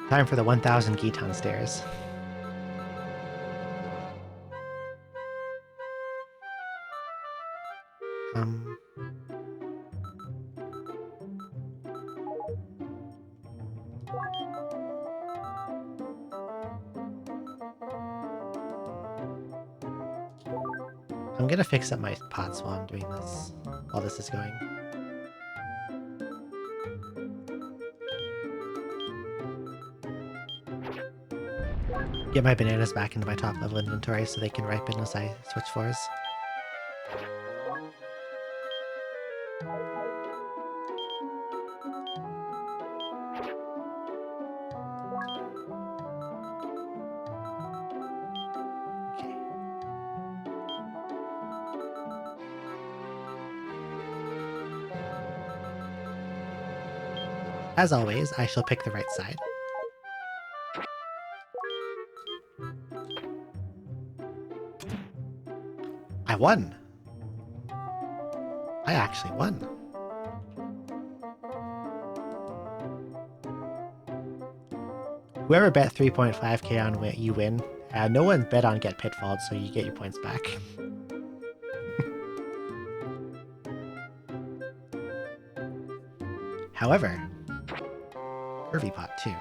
Time for the 1000 Giton stairs. I'm gonna fix up my pots while I'm doing this, while this is going. Get my bananas back into my top level inventory so they can ripen as I switch floors. Okay. As always, I shall pick the right side. I won! I actually won. Whoever bet 3.5k on you win No one bet on get pitfalled, so you get your points back. However, Curvy Pot 2.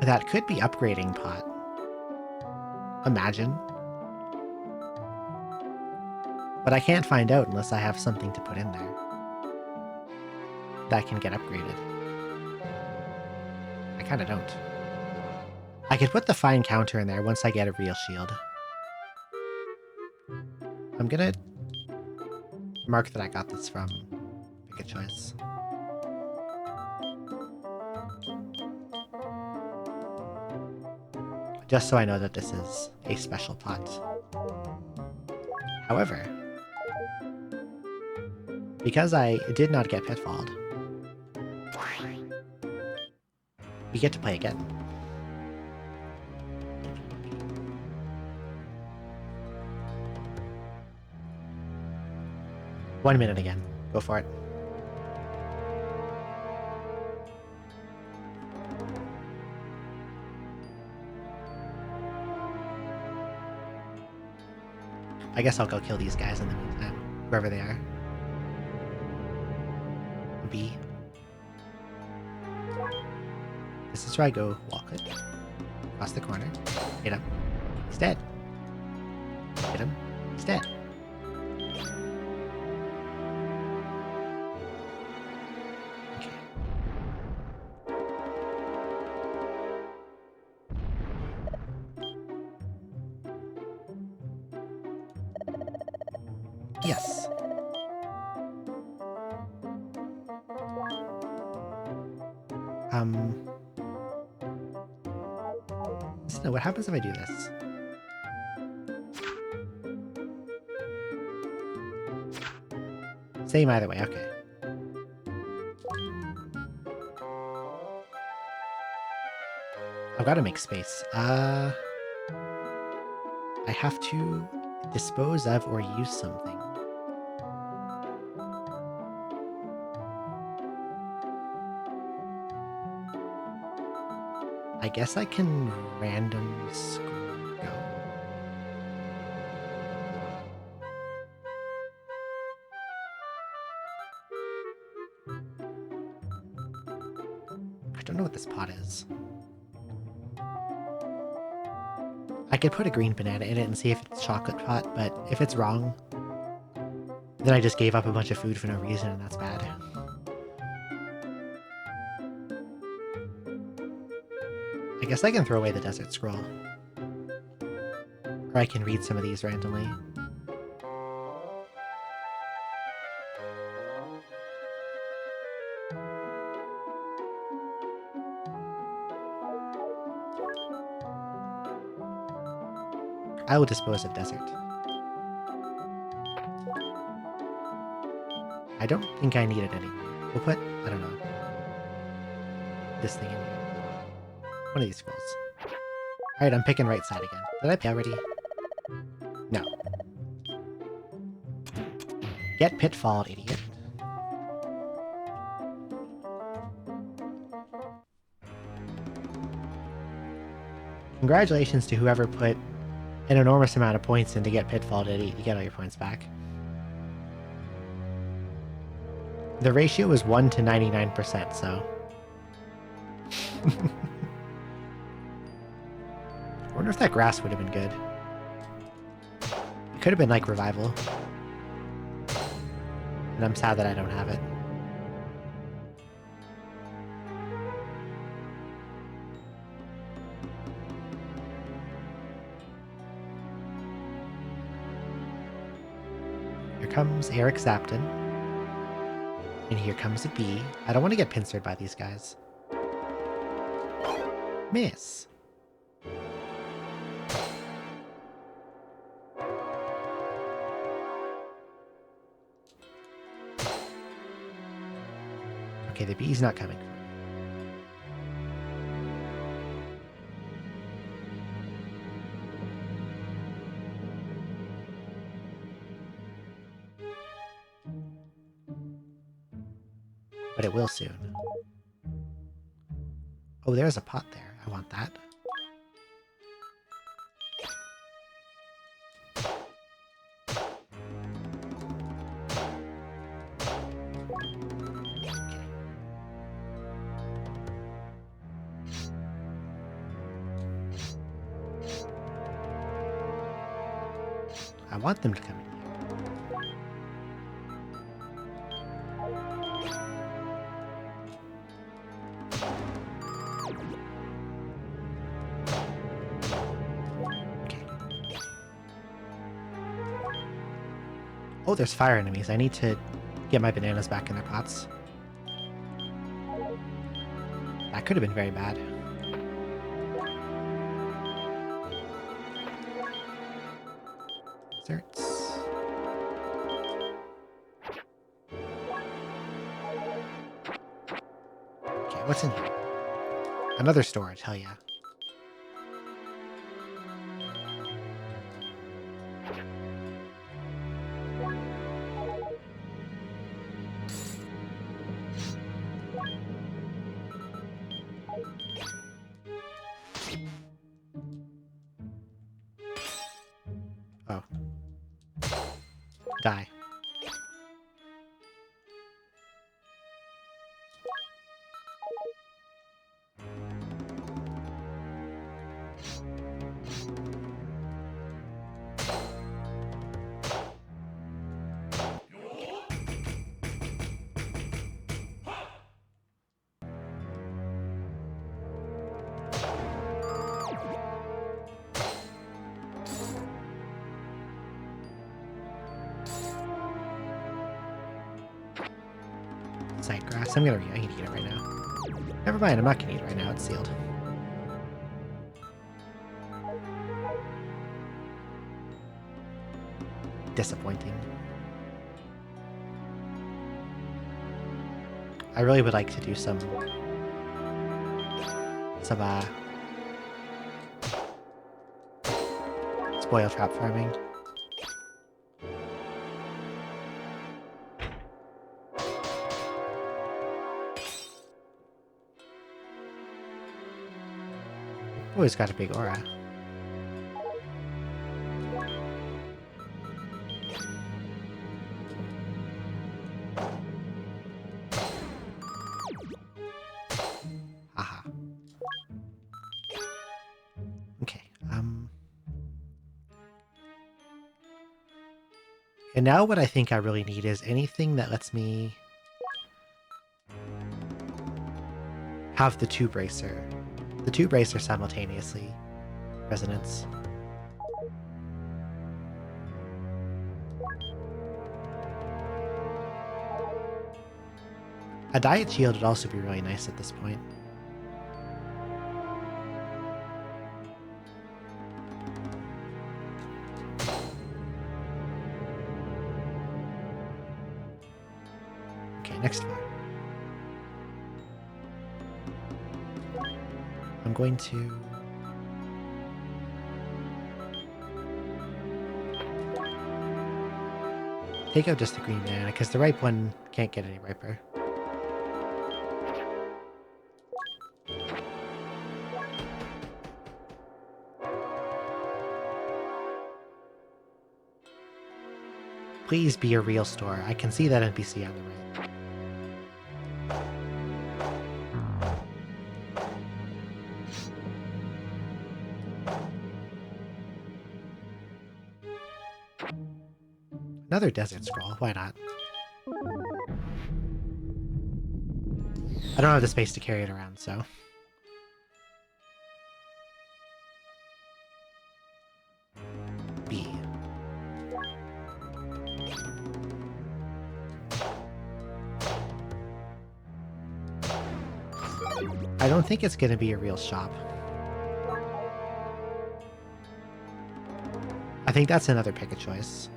That could be upgrading pot. Imagine. But I can't find out unless I have something to put in there that can get upgraded. I kinda don't. I could put the fine counter in there once I get a real shield. I'm gonna mark that I got this from Pick a Choice. Just so I know that this is a special pot. However, because I did not get pitfalled, we get to play again. One minute again. Go for it. I guess I'll go kill these guys in the meantime, whoever they are. B. This is where I go wall click. Across the corner. Hit him. He's dead. Hit him. He's dead. Okay. Yes. So what happens if I do this? Same either way, okay. I've got to make space. I have to dispose of or use something. I guess I can random go. I don't know what this pot is. I could put a green banana in it and see if it's chocolate pot, but if it's wrong, then I just gave up a bunch of food for no reason, and that's bad. I guess I can throw away the desert scroll. Or I can read some of these randomly. I will dispose of desert. I don't think I need it anymore. We'll put, I don't know, this thing in here. One of these scrolls. Alright, I'm picking right side again. Did I pay already? No. Get pitfalled, idiot. Congratulations to whoever put an enormous amount of points in to get pitfalled, idiot. You get all your points back. The ratio was 1 to 99%, so... I wonder if that grass would have been good. It could have been like revival. And I'm sad that I don't have it. Here comes Eric Zapton. And here comes a bee. I don't want to get pincered by these guys. Miss. Okay, the bee's not coming. But it will soon. Oh, there's a pot there. I want that. I want them to come in here. Okay. Oh, there's fire enemies. I need to get my bananas back in their pots. That could have been very bad. Desserts. Okay, what's in here? Another storage, hell yeah. Oh. Die. Side grass. I can eat it right now. Never mind, I'm not gonna eat it right now. It's sealed. Disappointing. I really would like to do some spoil trap farming. Oh, he's got a big aura. Haha. Okay, and now what I think I really need is anything that lets me have the two bracer simultaneously. Resonance. A diet shield would also be really nice at this point. Okay, next floor. I'm going to take out just the green banana, because the ripe one can't get any riper. Please be a real store. I can see that NPC on the right. Another desert scroll. Why not? I don't have the space to carry it around, so... B. I don't think it's going to be a real shop. I think that's another pick a choice.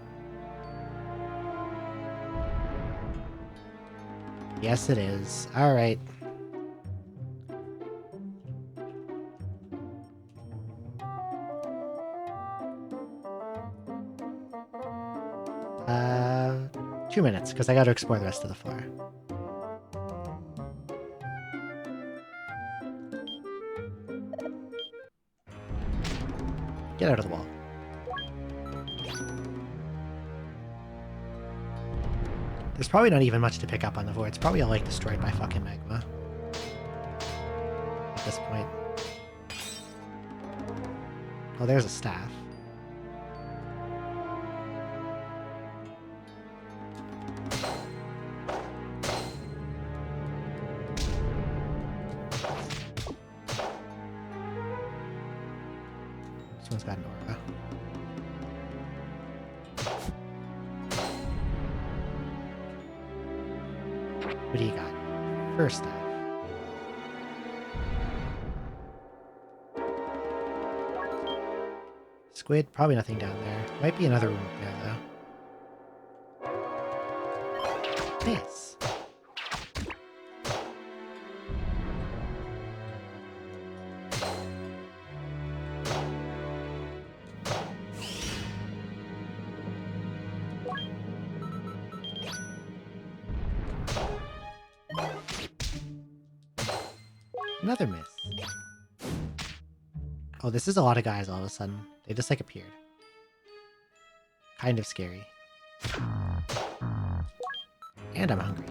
Yes, it is. All right. Uh, 2 minutes, because I got to explore the rest of the floor. Get out of the wall. There's probably not even much to pick up on the void. It's probably all like destroyed by fucking magma. At this point. Oh, there's a staff. This one's got an aura. What do you got? First staff. Squid, probably nothing down there. Might be another room up there, though. Nice. Another miss. Oh, this is a lot of guys all of a sudden. They just like appeared. Kind of scary. And I'm hungry.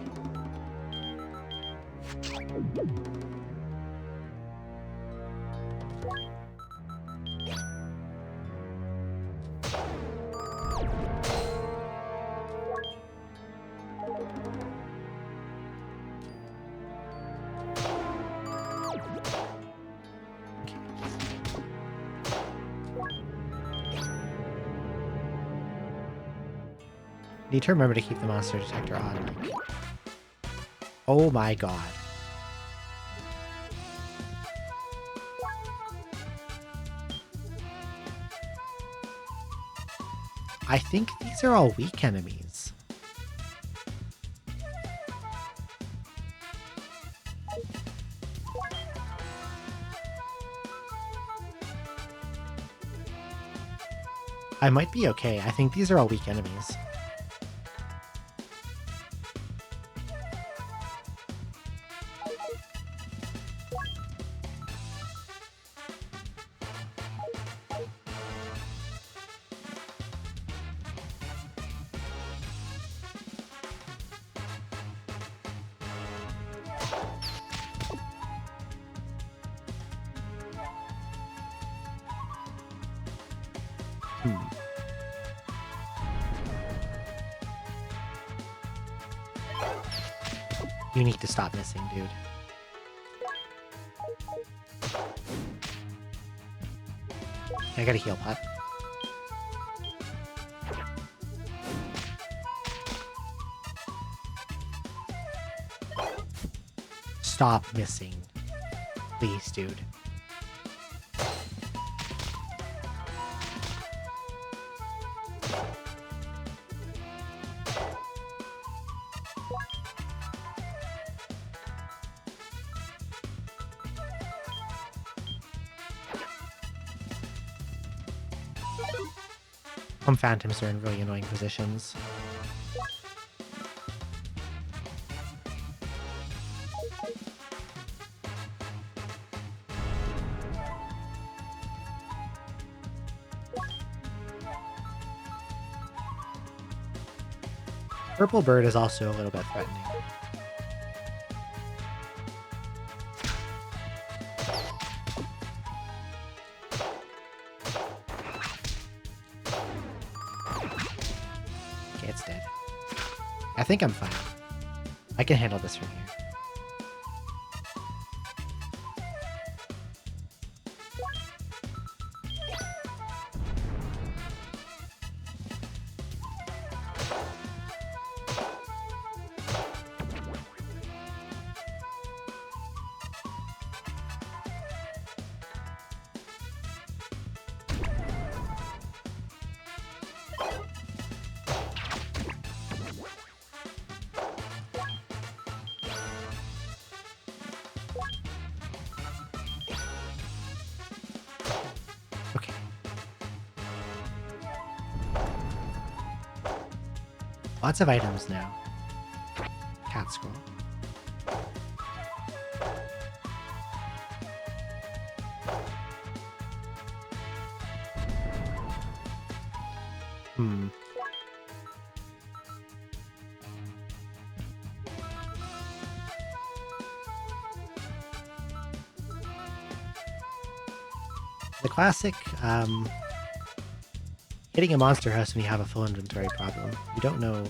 Need to remember to keep the monster detector on. Like... Oh my god. I think these are all weak enemies. I might be okay. I think these are all weak enemies. You need to stop missing, dude. I got a heal pot. Stop missing. Please, dude. Some phantoms are in really annoying positions. Purple bird is also a little bit threatening. Okay, it's dead. I think I'm fine. I can handle this from here. Okay. Lots of items now. Cat scroll. Hmm. The classic, hitting a monster house when you have a full inventory problem. You don't know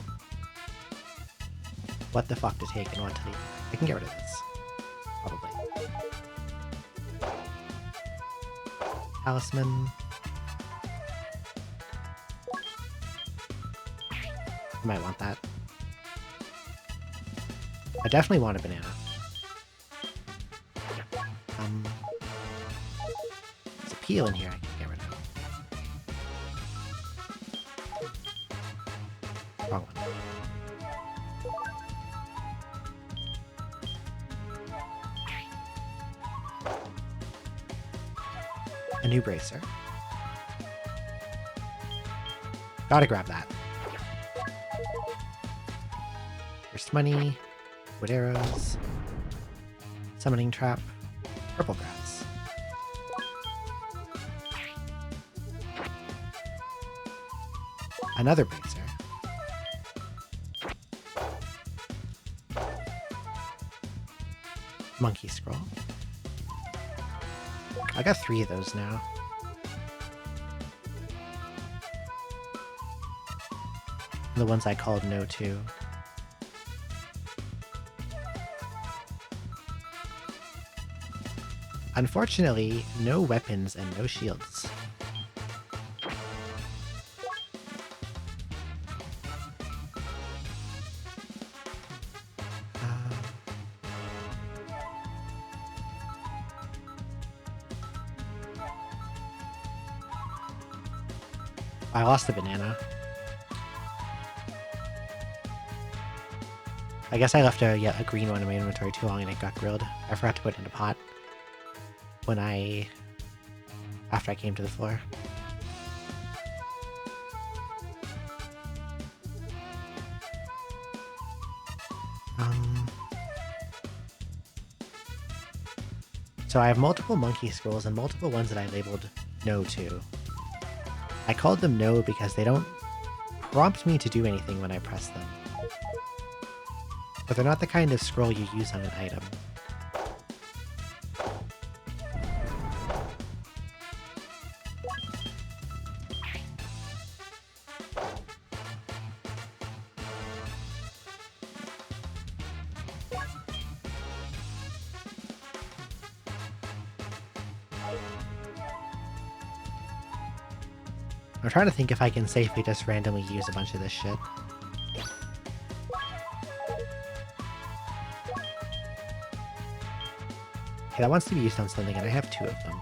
what the fuck to take and what to leave. I can get rid of this. Probably. Talisman. I might want that. I definitely want a banana. There's a peel in here I can get rid of. Wrong one. A new bracer. Gotta grab that. First money, wood arrows, summoning trap, purple grass. Another bracer. Monkey scroll. I got 3 of those now. The ones I called no to. Unfortunately, no weapons and no shields. I lost the banana. I guess I left a green one in my inventory too long and it got grilled. I forgot to put it in a pot after I came to the floor. So I have multiple monkey scrolls and multiple ones that I labeled no to. I called them no because they don't prompt me to do anything when I press them. But they're not the kind of scroll you use on an item. I'm trying to think if I can safely just randomly use a bunch of this shit. Okay, that wants to be used on something, and I have 2 of them.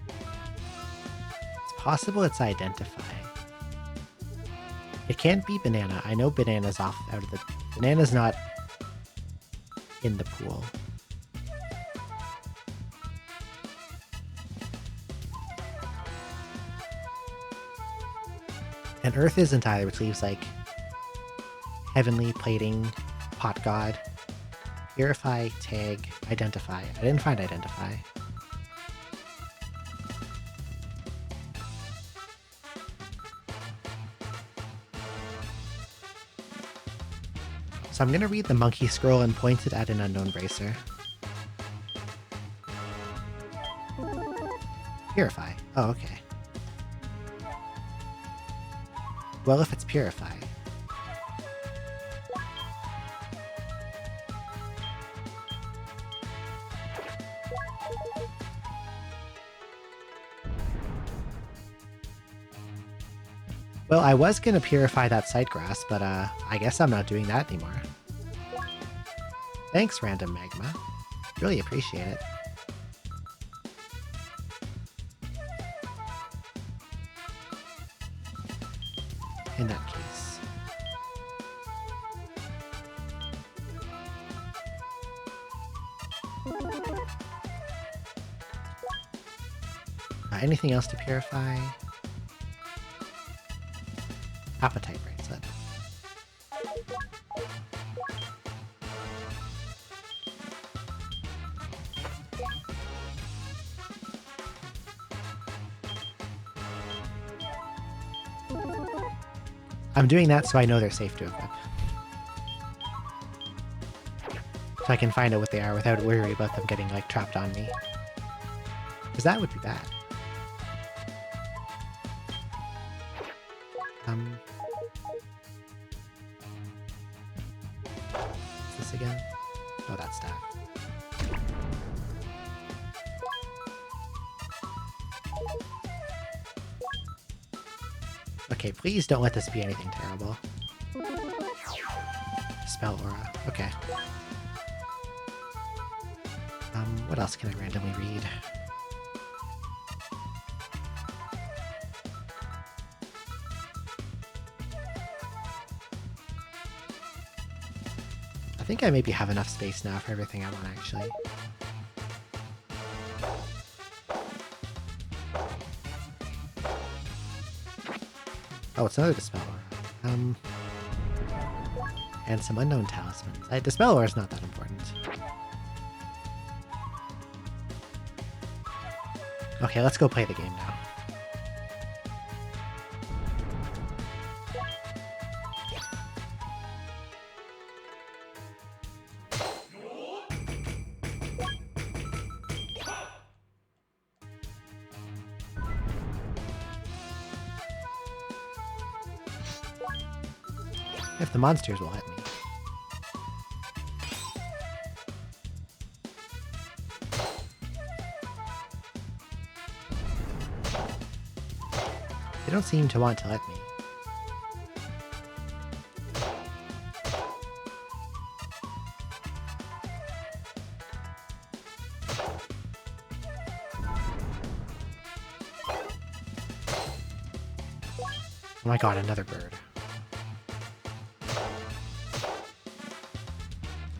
It's possible it's identify. It can't be banana. I know banana's out of the... Banana's not in the pool. And Earth isn't either, which leaves like Heavenly, Plating, Pot God, Purify, Tag, Identify. I didn't find Identify. So I'm gonna read the monkey scroll and point it at an unknown bracer. Purify. Oh, okay. Well, if it's Purify. Well, I was gonna purify that sightgrass, but I guess I'm not doing that anymore. Thanks, random magma. Really appreciate it. In that case. Anything else to purify? Appetite bracelet. I'm doing that so I know they're safe to equip. So I can find out what they are without worry about them getting, like, trapped on me. Because that would be bad. What's this again? Oh, that's staff. Okay, please don't let this be anything terrible. Spell aura. Okay. What else can I randomly read? I think I maybe have enough space now for everything I want, actually. Oh, it's another Dispel Aura. And some unknown talismans. Dispel Aura is not that important. Okay, let's go play the game now. If the monsters will hit me. They don't seem to want to let me. Oh my god, another bird.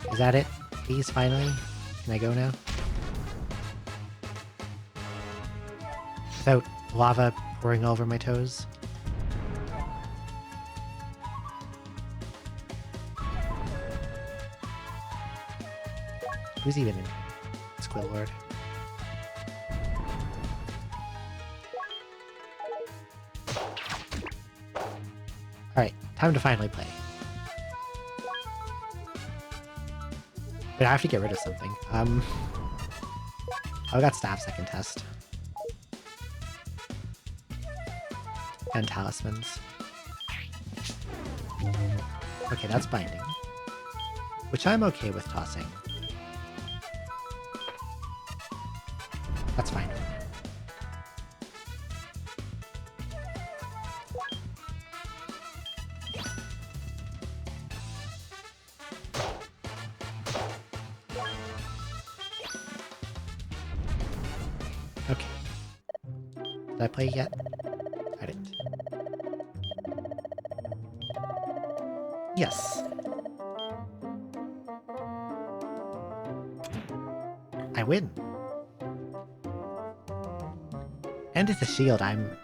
Is that it? Please, finally? Can I go now? Without lava pouring over my toes? Who's even in here? Squill Lord. Alright, time to finally play. But I have to get rid of something. Oh, I got staffs I can test. And talismans. Okay, that's binding. Which I'm okay with tossing. That's fine. Okay. Did I play yet? I didn't. Yes. I win. And it's a shield. I'm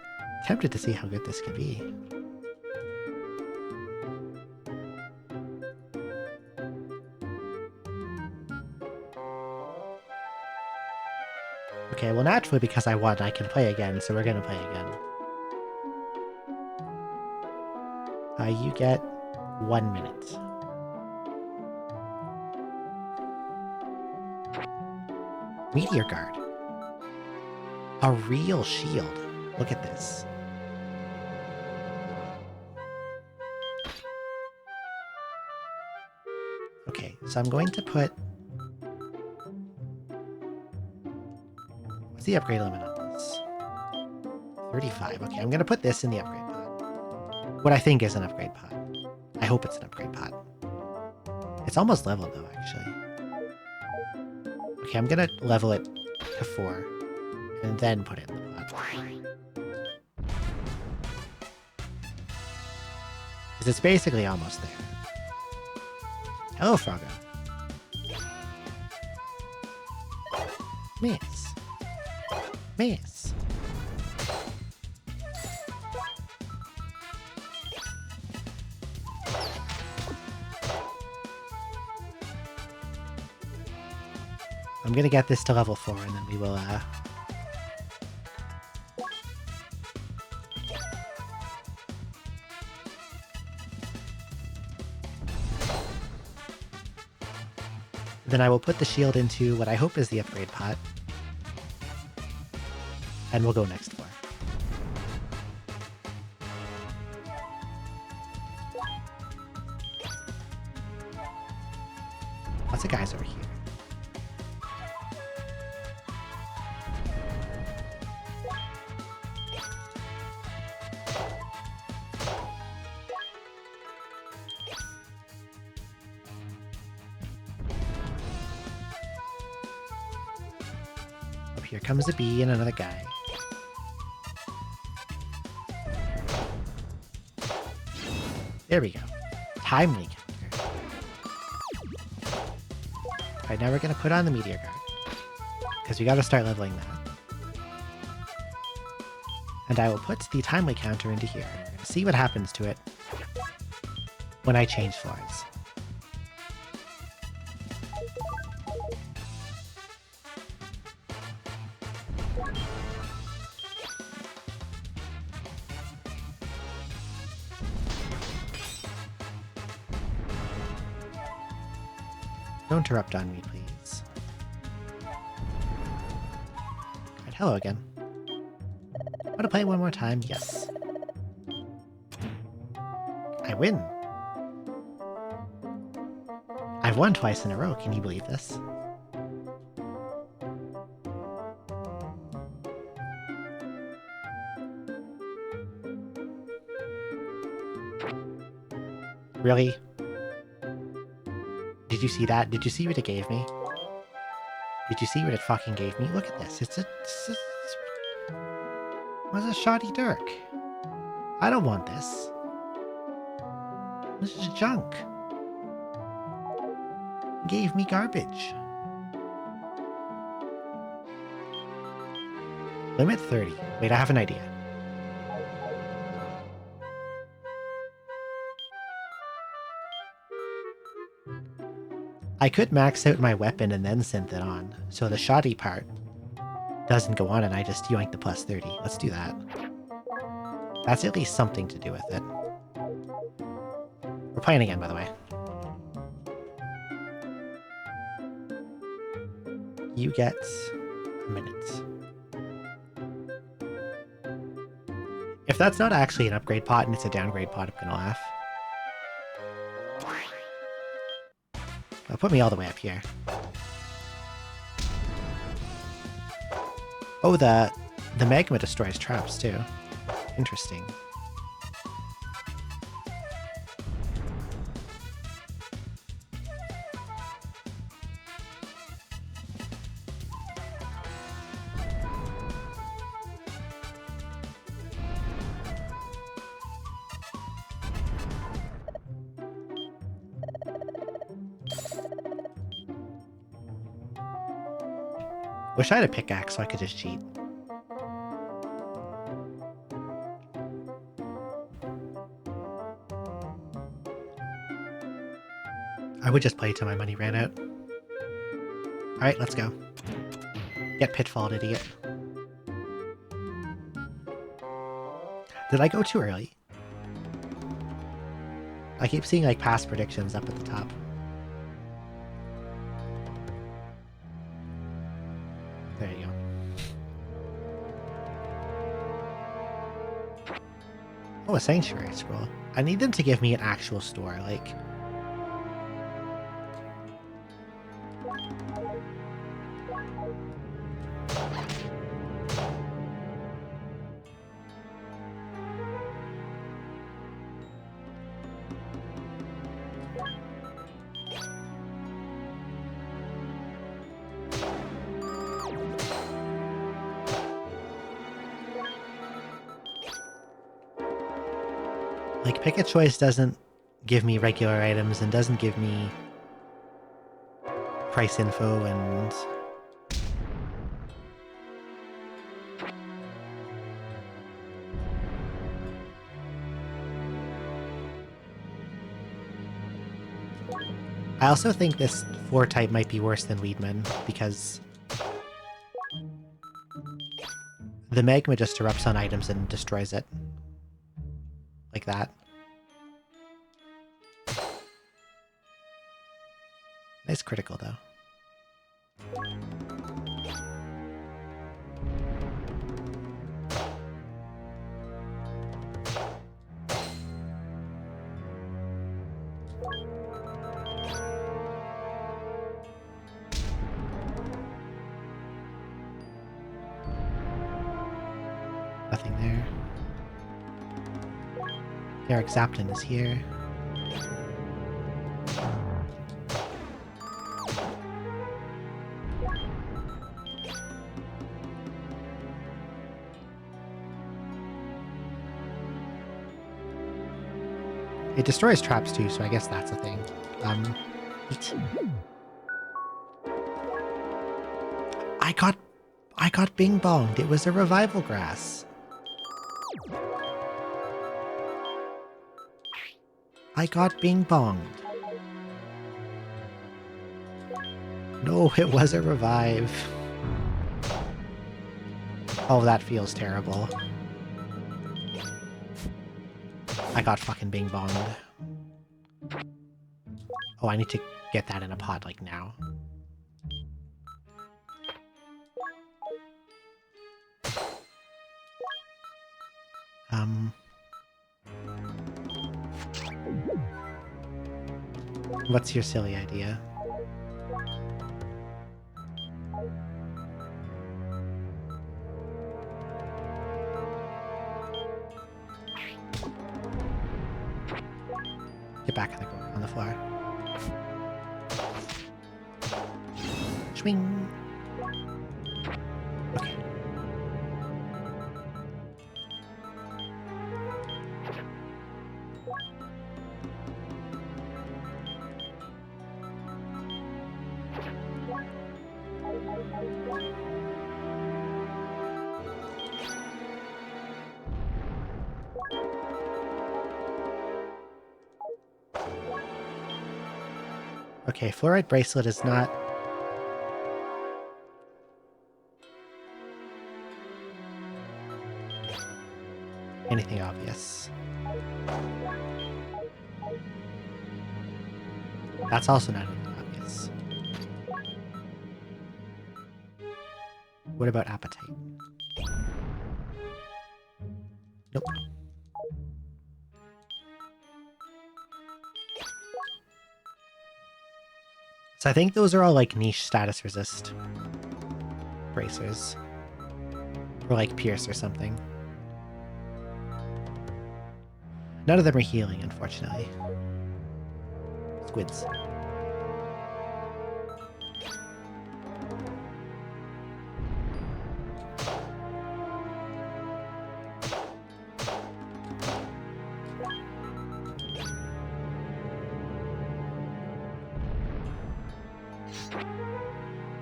tempted to see how good this could be. Okay, well naturally because I won, I can play again, so we're gonna play again. You get 1 minute. Meteor Guard. A real shield. Look at this. Okay, so I'm going to put... What's the upgrade limit on this? 35. Okay, I'm going to put this in the upgrade pot. What I think is an upgrade pot. I hope it's an upgrade pot. It's almost leveled though, actually. Okay, I'm going to level it to 4. And then put it in the pot. Because it's basically almost there. Hello, Froggo. Miss. Miss. I'm gonna get this to level 4 and then we will, Then I will put the shield into what I hope is the upgrade pot. And we'll go next floor. Lots of guys over here. Up here comes a bee and another guy. There we go. Timely counter. Alright, now we're going to put on the meteor guard. Because we got to start leveling that. And I will put the timely counter into here. We're going to see what happens to it when I change floors. Don't interrupt on me, please. Right, hello again. Want to play one more time? Yes. I win. I've won twice in a row. Can you believe this? Really? Did you see that? Did you see what it gave me? Did you see what it fucking gave me? Look at this. What's a shoddy dirk? I don't want this. This is junk. It gave me garbage. Limit 30. Wait, I have an idea. I could max out my weapon and then synth it on, so the shoddy part doesn't go on and I just yoink the plus 30. Let's do that. That's at least something to do with it. We're playing again, by the way. You get a minute. If that's not actually an upgrade pot and it's a downgrade pot, I'm gonna laugh. Put me all the way up here. Oh, the magma destroys traps too. Interesting. Wish I had a pickaxe so I could just cheat. I would just play till my money ran out. Alright, let's go. Get pitfalled, idiot. Did I go too early? I keep seeing like past predictions up at the top. There you go. Oh, a sanctuary scroll. I need them to give me an actual store, like... Like, Pick a Choice doesn't give me regular items and doesn't give me price info and... I also think this 4 type might be worse than Weedman, because the magma just erupts on items and destroys it. Like that. Nice critical, though. Nothing there. Derek Zapton is here. It destroys traps too, so I guess that's a thing. Eat. I got bing bonged. It was a revival grass. I got bing bonged. No, it was a revive. Oh, that feels terrible. I got fucking bing bonged. Oh, I need to get that in a pot like now. What's your silly idea? Get back on the floor. Swing. Okay. Okay, fluoride bracelet is not... anything obvious. That's also not anything obvious. What about appetite? Nope. So I think those are all like niche status resist bracers. Or like Pierce or something. None of them are healing, unfortunately. Squids.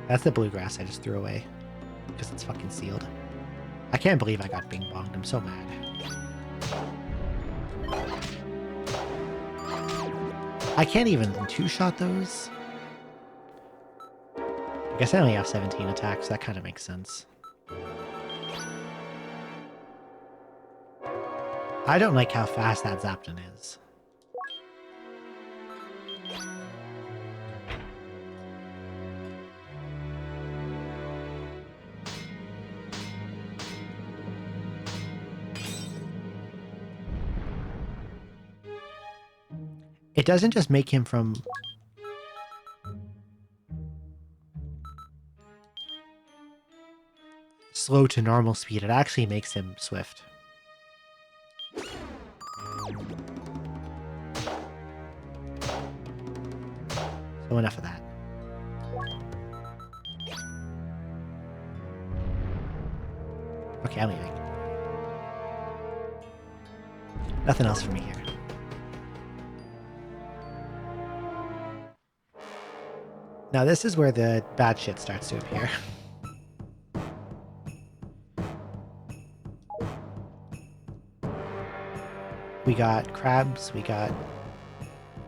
That's the bluegrass I just threw away. Because it's fucking sealed. I can't believe I got bing bonged. I'm so mad. I can't even two-shot those. I guess I only have 17 attacks. That kind of makes sense. I don't like how fast that Zapton is. It doesn't just make him from... slow to normal speed, it actually makes him swift. So enough of that. Okay, I'm leaving. Nothing else for me here. Now this is where the bad shit starts to appear. We got crabs, we got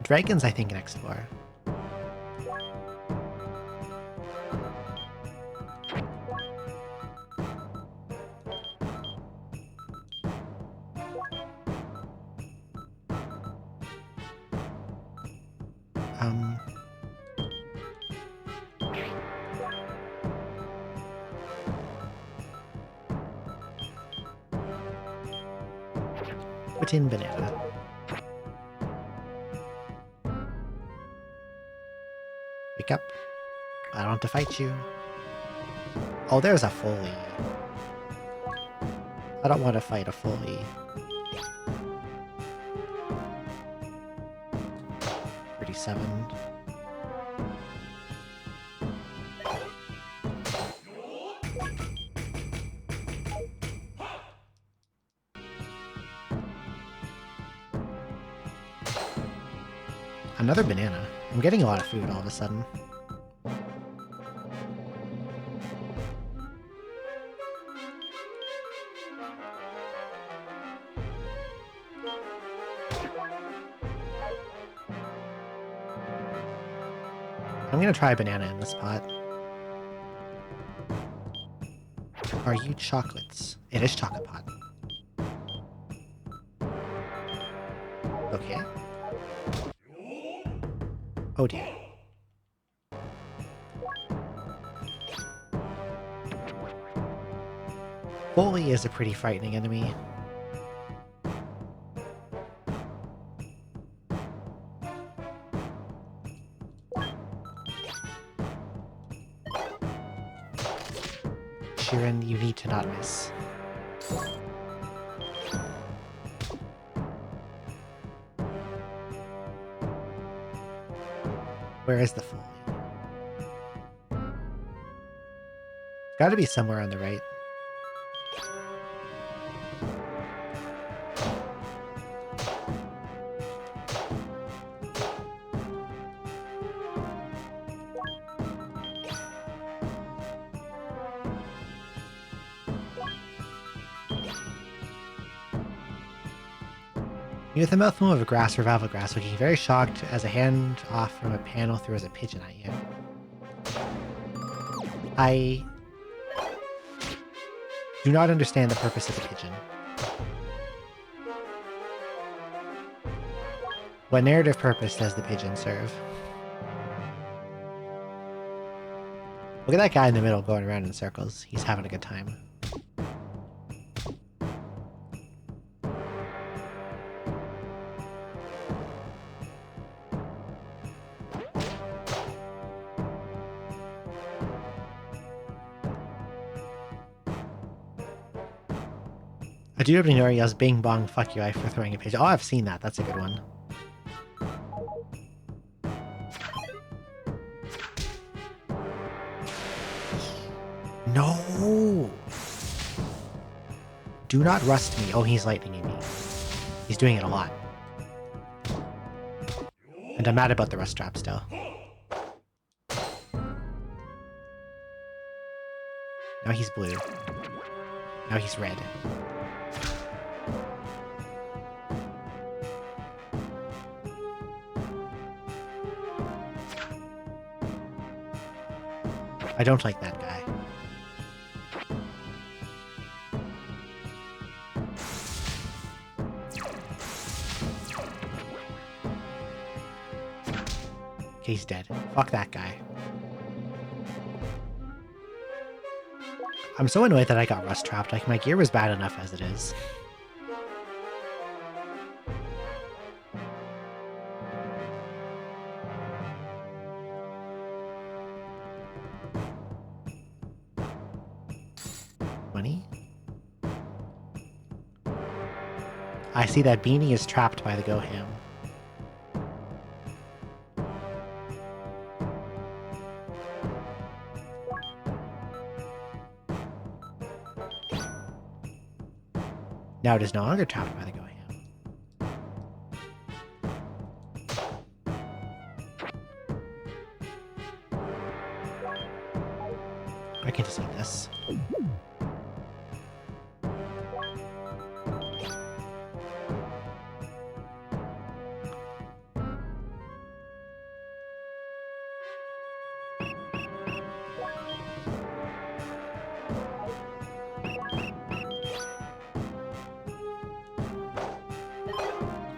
dragons, I think, next floor. Put in banana. Wake up. I don't have to fight you. Oh, there's a Foley. I don't want to fight a Foley. 37. Another banana. I'm getting a lot of food all of a sudden. I'm gonna try a banana in this pot. Are you chocolates? It is chocolate pot. Okay. Oh dear. Foley is a pretty frightening enemy. Shiren, you need to not miss. Where is the Foley? Gotta be somewhere on the right. With a mouthful of grass or Valva grass, looking very shocked as a hand off from a panel throws a pigeon at you. I do not understand the purpose of the pigeon. What narrative purpose does the pigeon serve? Look at that guy in the middle going around in circles. He's having a good time. I do opening door yells bing bong fuck you I for throwing a pigeon. Oh, I've seen that. That's a good one. No! Do not rust me. Oh, he's lightninging me. He's doing it a lot. And I'm mad about the rust trap still. Now he's blue. Now he's red. I don't like that guy. Okay, he's dead. Fuck that guy. I'm so annoyed that I got rust trapped. Like, my gear was bad enough as it is. Money? I see that Beanie is trapped by the Goham. Now it is no longer trapped by the Goham. I can see this.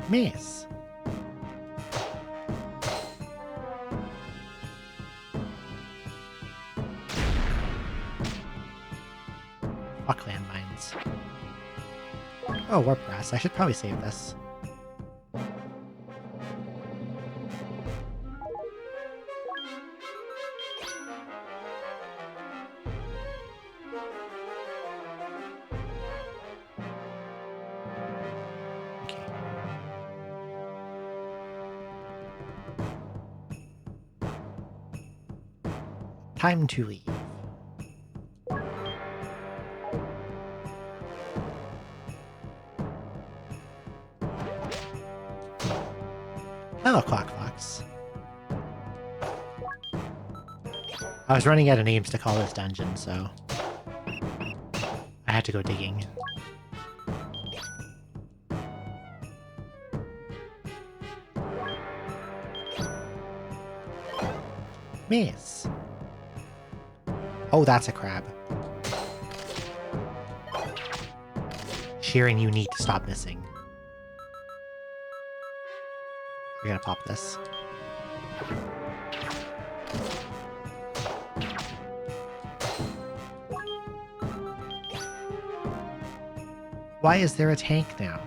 Miss. Fuck landmines. Oh, warp grass. I should probably save this. Time to leave. Hello, Clockfox. I was running out of names to call this dungeon, so I had to go digging. Maze. Oh, that's a crab. Shiren, you need to stop missing. We're gonna pop this. Why is there a tank now?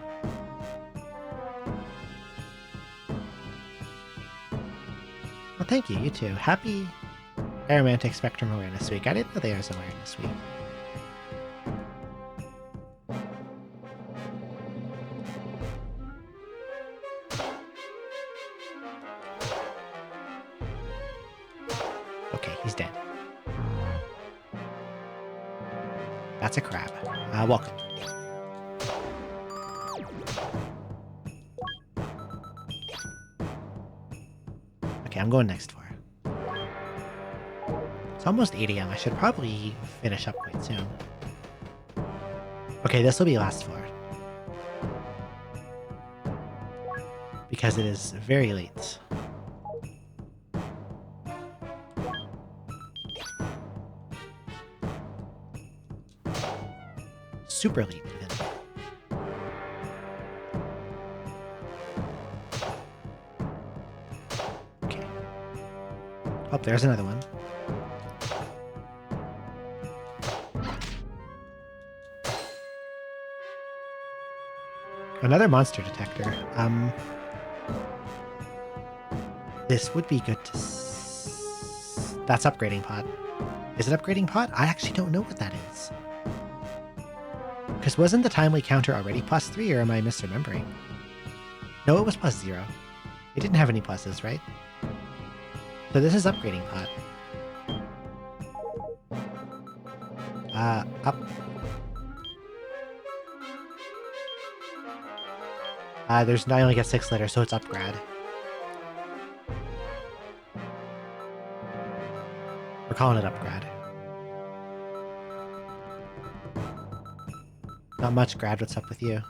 Well, thank you, you too. Happy Aromantic Spectrum Awareness Week. I didn't know there was Awareness Week. Okay, he's dead. That's a crab. Welcome. Okay, I'm going next floor. It's almost 8 AM. I should probably finish up quite soon. Okay, this will be last floor. Because it is very late. Super late, even. Okay. Oh, there's another one. Another monster detector. This would be good to... That's upgrading pot. Is it upgrading pot? I actually don't know what that is. Because wasn't the timely counter already +3, or am I misremembering? No, it was +0. It didn't have any pluses, right? So this is upgrading pot. Up. I only get 6 letters, so it's upgrad. We're calling it upgrad. Not much, Grad. What's up with you?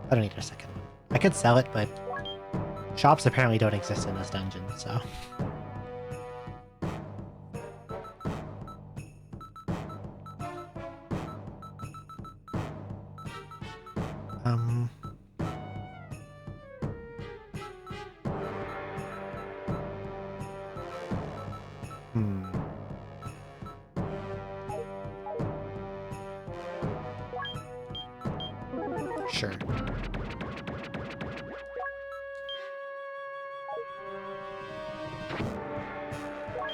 I don't need a second one. I could sell it, but shops apparently don't exist in this dungeon, so... Sure.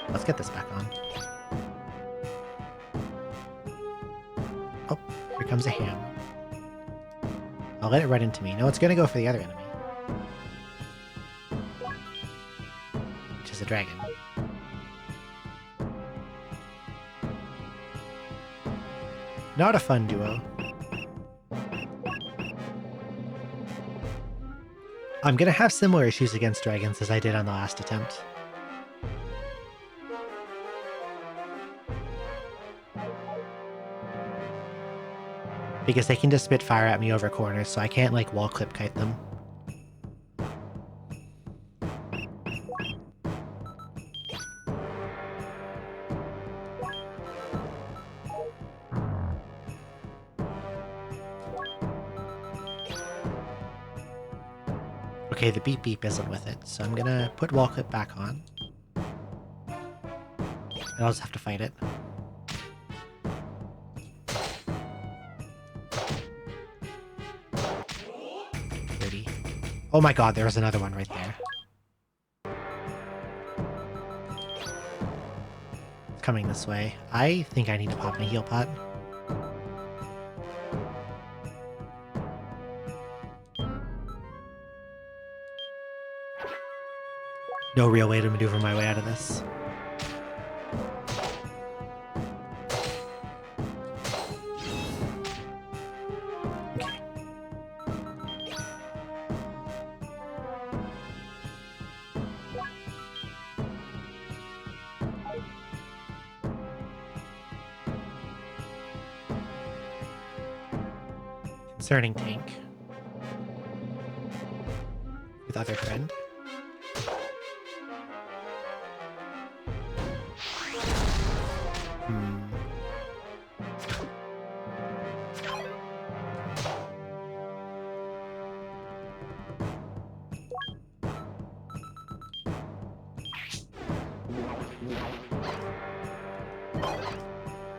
Let's get this back on. Oh, here comes a ham. I'll let it run into me. No, it's gonna go for the other enemy. Which is a dragon. Not a fun duo. I'm gonna have similar issues against dragons as I did on the last attempt. Because they can just spit fire at me over corners, so I can't, like, wall clip kite them. Okay, the beep beep isn't with it, so I'm gonna put wall clip back on. And I'll just have to fight it. Oh my god, there was another one right there. It's coming this way. I think I need to pop my heal pot. No real way to maneuver my way out of this. Okay. Concerning tank. With other friend.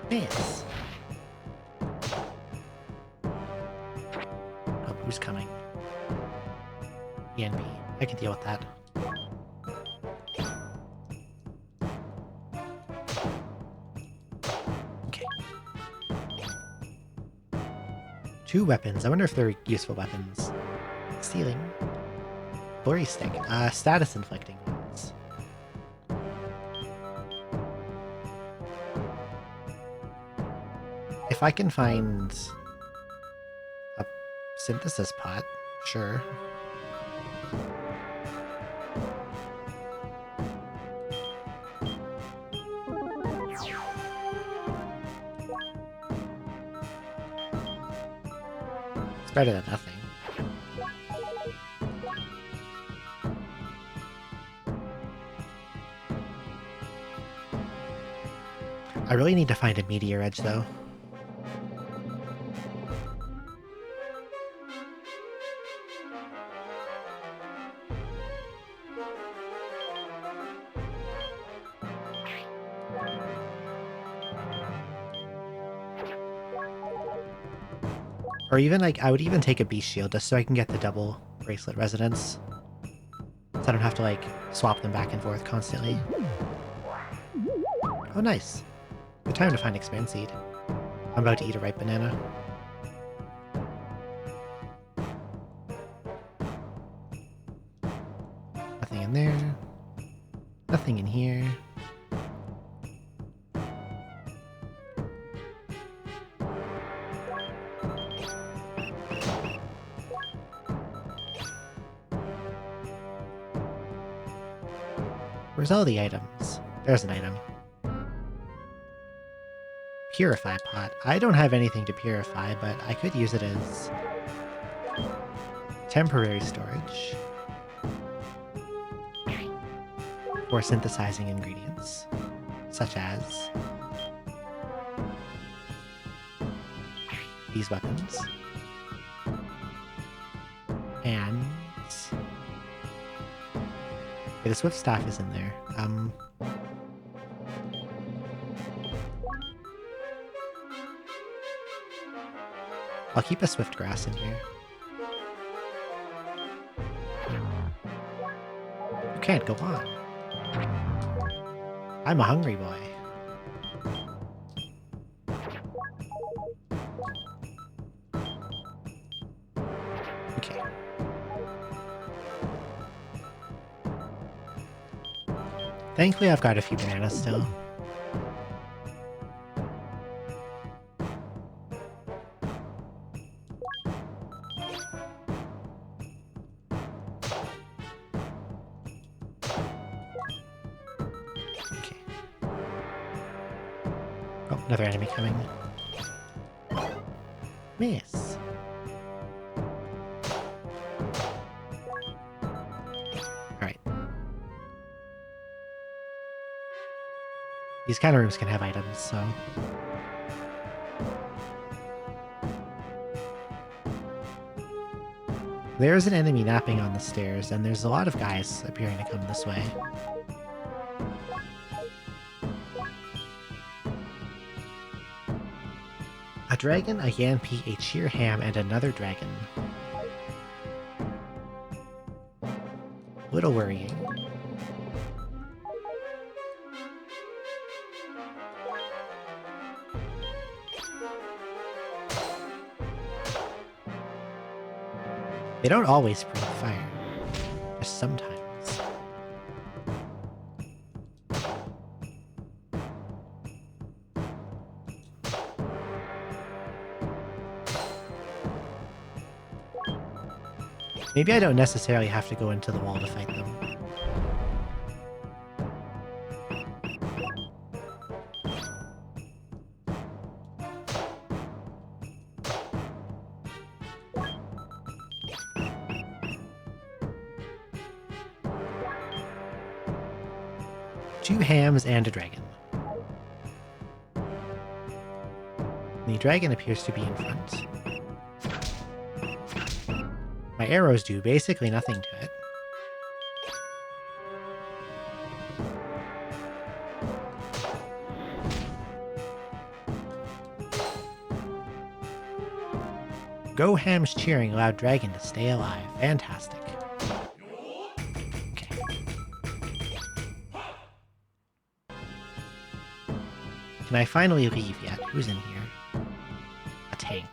Nice. Oh, who's coming? ENP. I can deal with that. Okay. 2 weapons. I wonder if they're useful weapons. Stealing. Glory stick. Status inflicting ones. If I can find a synthesis pot, sure. It's better than nothing. I really need to find a meteor edge, though. Or even, like, I would even take a beast shield just so I can get the double bracelet resonance. So I don't have to, like, swap them back and forth constantly. Oh, nice. Good time to find expand seed. I'm about to eat a ripe banana. Nothing in there. Nothing in here. Where's all the items? There's an item. Purify pot. I don't have anything to purify, but I could use it as temporary storage for synthesizing ingredients, such as these weapons and the swift staff is in there. I'll keep a swift grass in here. You can't go on. I'm a hungry boy. Okay. Thankfully, I've got a few bananas still. Okay. Oh, another enemy coming. Miss. Alright. These kind of rooms can have items, so... There's an enemy napping on the stairs, and there's a lot of guys appearing to come this way. A dragon, a Yanpi, a cheer ham, and another dragon. Little worrying. They don't always breathe fire, just sometimes. Maybe I don't necessarily have to go into the wall to fight them. Two hams and a dragon. The dragon appears to be in front. My arrows do basically nothing to it. Go Ham's cheering allowed Dragon to stay alive. Fantastic. Okay. Can I finally leave yet? Who's in here? A tank.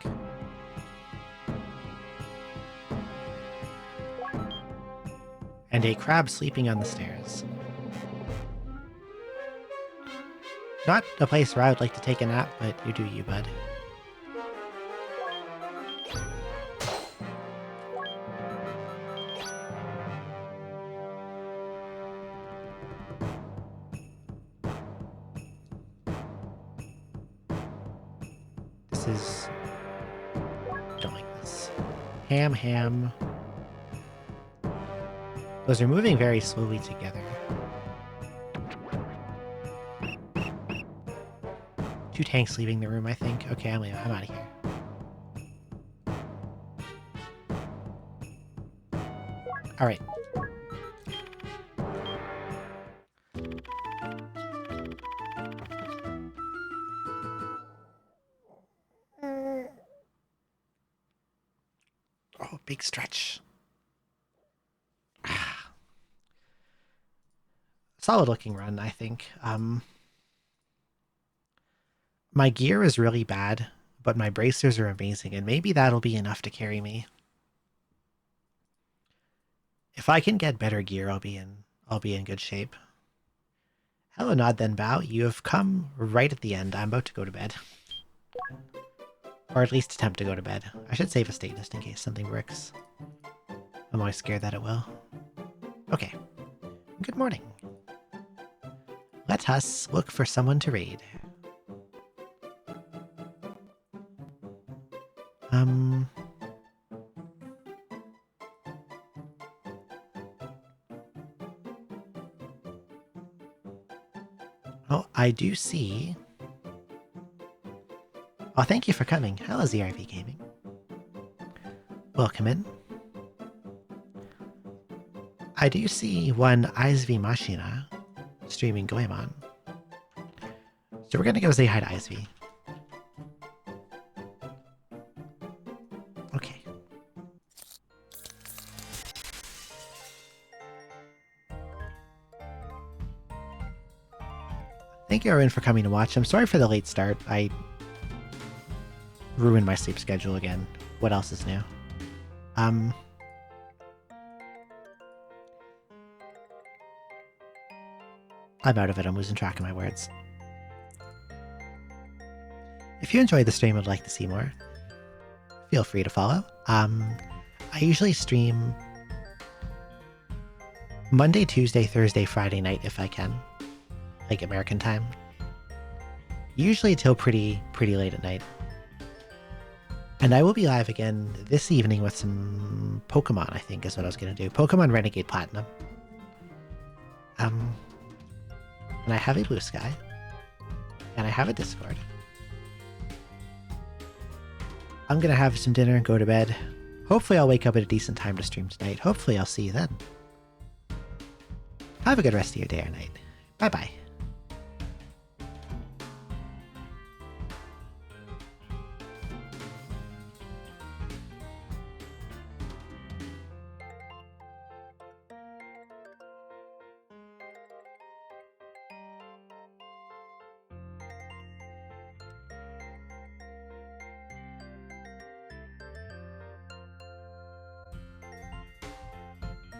And a crab sleeping on the stairs. Not a place where I would like to take a nap, but you do you, bud. This is... I don't like this. Ham. Those are moving very slowly together. Two tanks leaving the room, I think. Okay, I'm out of here. Alright. Oh, big stretch. Solid looking run, I think. My gear is really bad, but my bracers are amazing, and maybe that'll be enough to carry me. If I can get better gear, I'll be in good shape. Hello, Nod then Bow. You have come right at the end. I'm about to go to bed. Or at least attempt to go to bed. I should save a state just in case something works. I'm always scared that it will. Okay. Good morning. Let us look for someone to raid. Oh, I do see... Oh, thank you for coming. Hello, ZRV Gaming. Welcome in. I do see one ISV Machina streaming Goemon. So we're gonna go say hi to ISV. Okay. Thank you, everyone, for coming to watch. I'm sorry for the late start. I ruined my sleep schedule again. What else is new? I'm out of it. I'm losing track of my words. If you enjoyed the stream and would like to see more, feel free to follow. I usually stream Monday, Tuesday, Thursday, Friday night if I can, like American time. Usually till pretty late at night. And I will be live again this evening with some Pokemon, I think is what I was going to do. Pokemon Renegade Platinum. And I have a Blue Sky. And I have a Discord. I'm going to have some dinner and go to bed. Hopefully I'll wake up at a decent time to stream tonight. Hopefully I'll see you then. Have a good rest of your day or night. Bye-bye.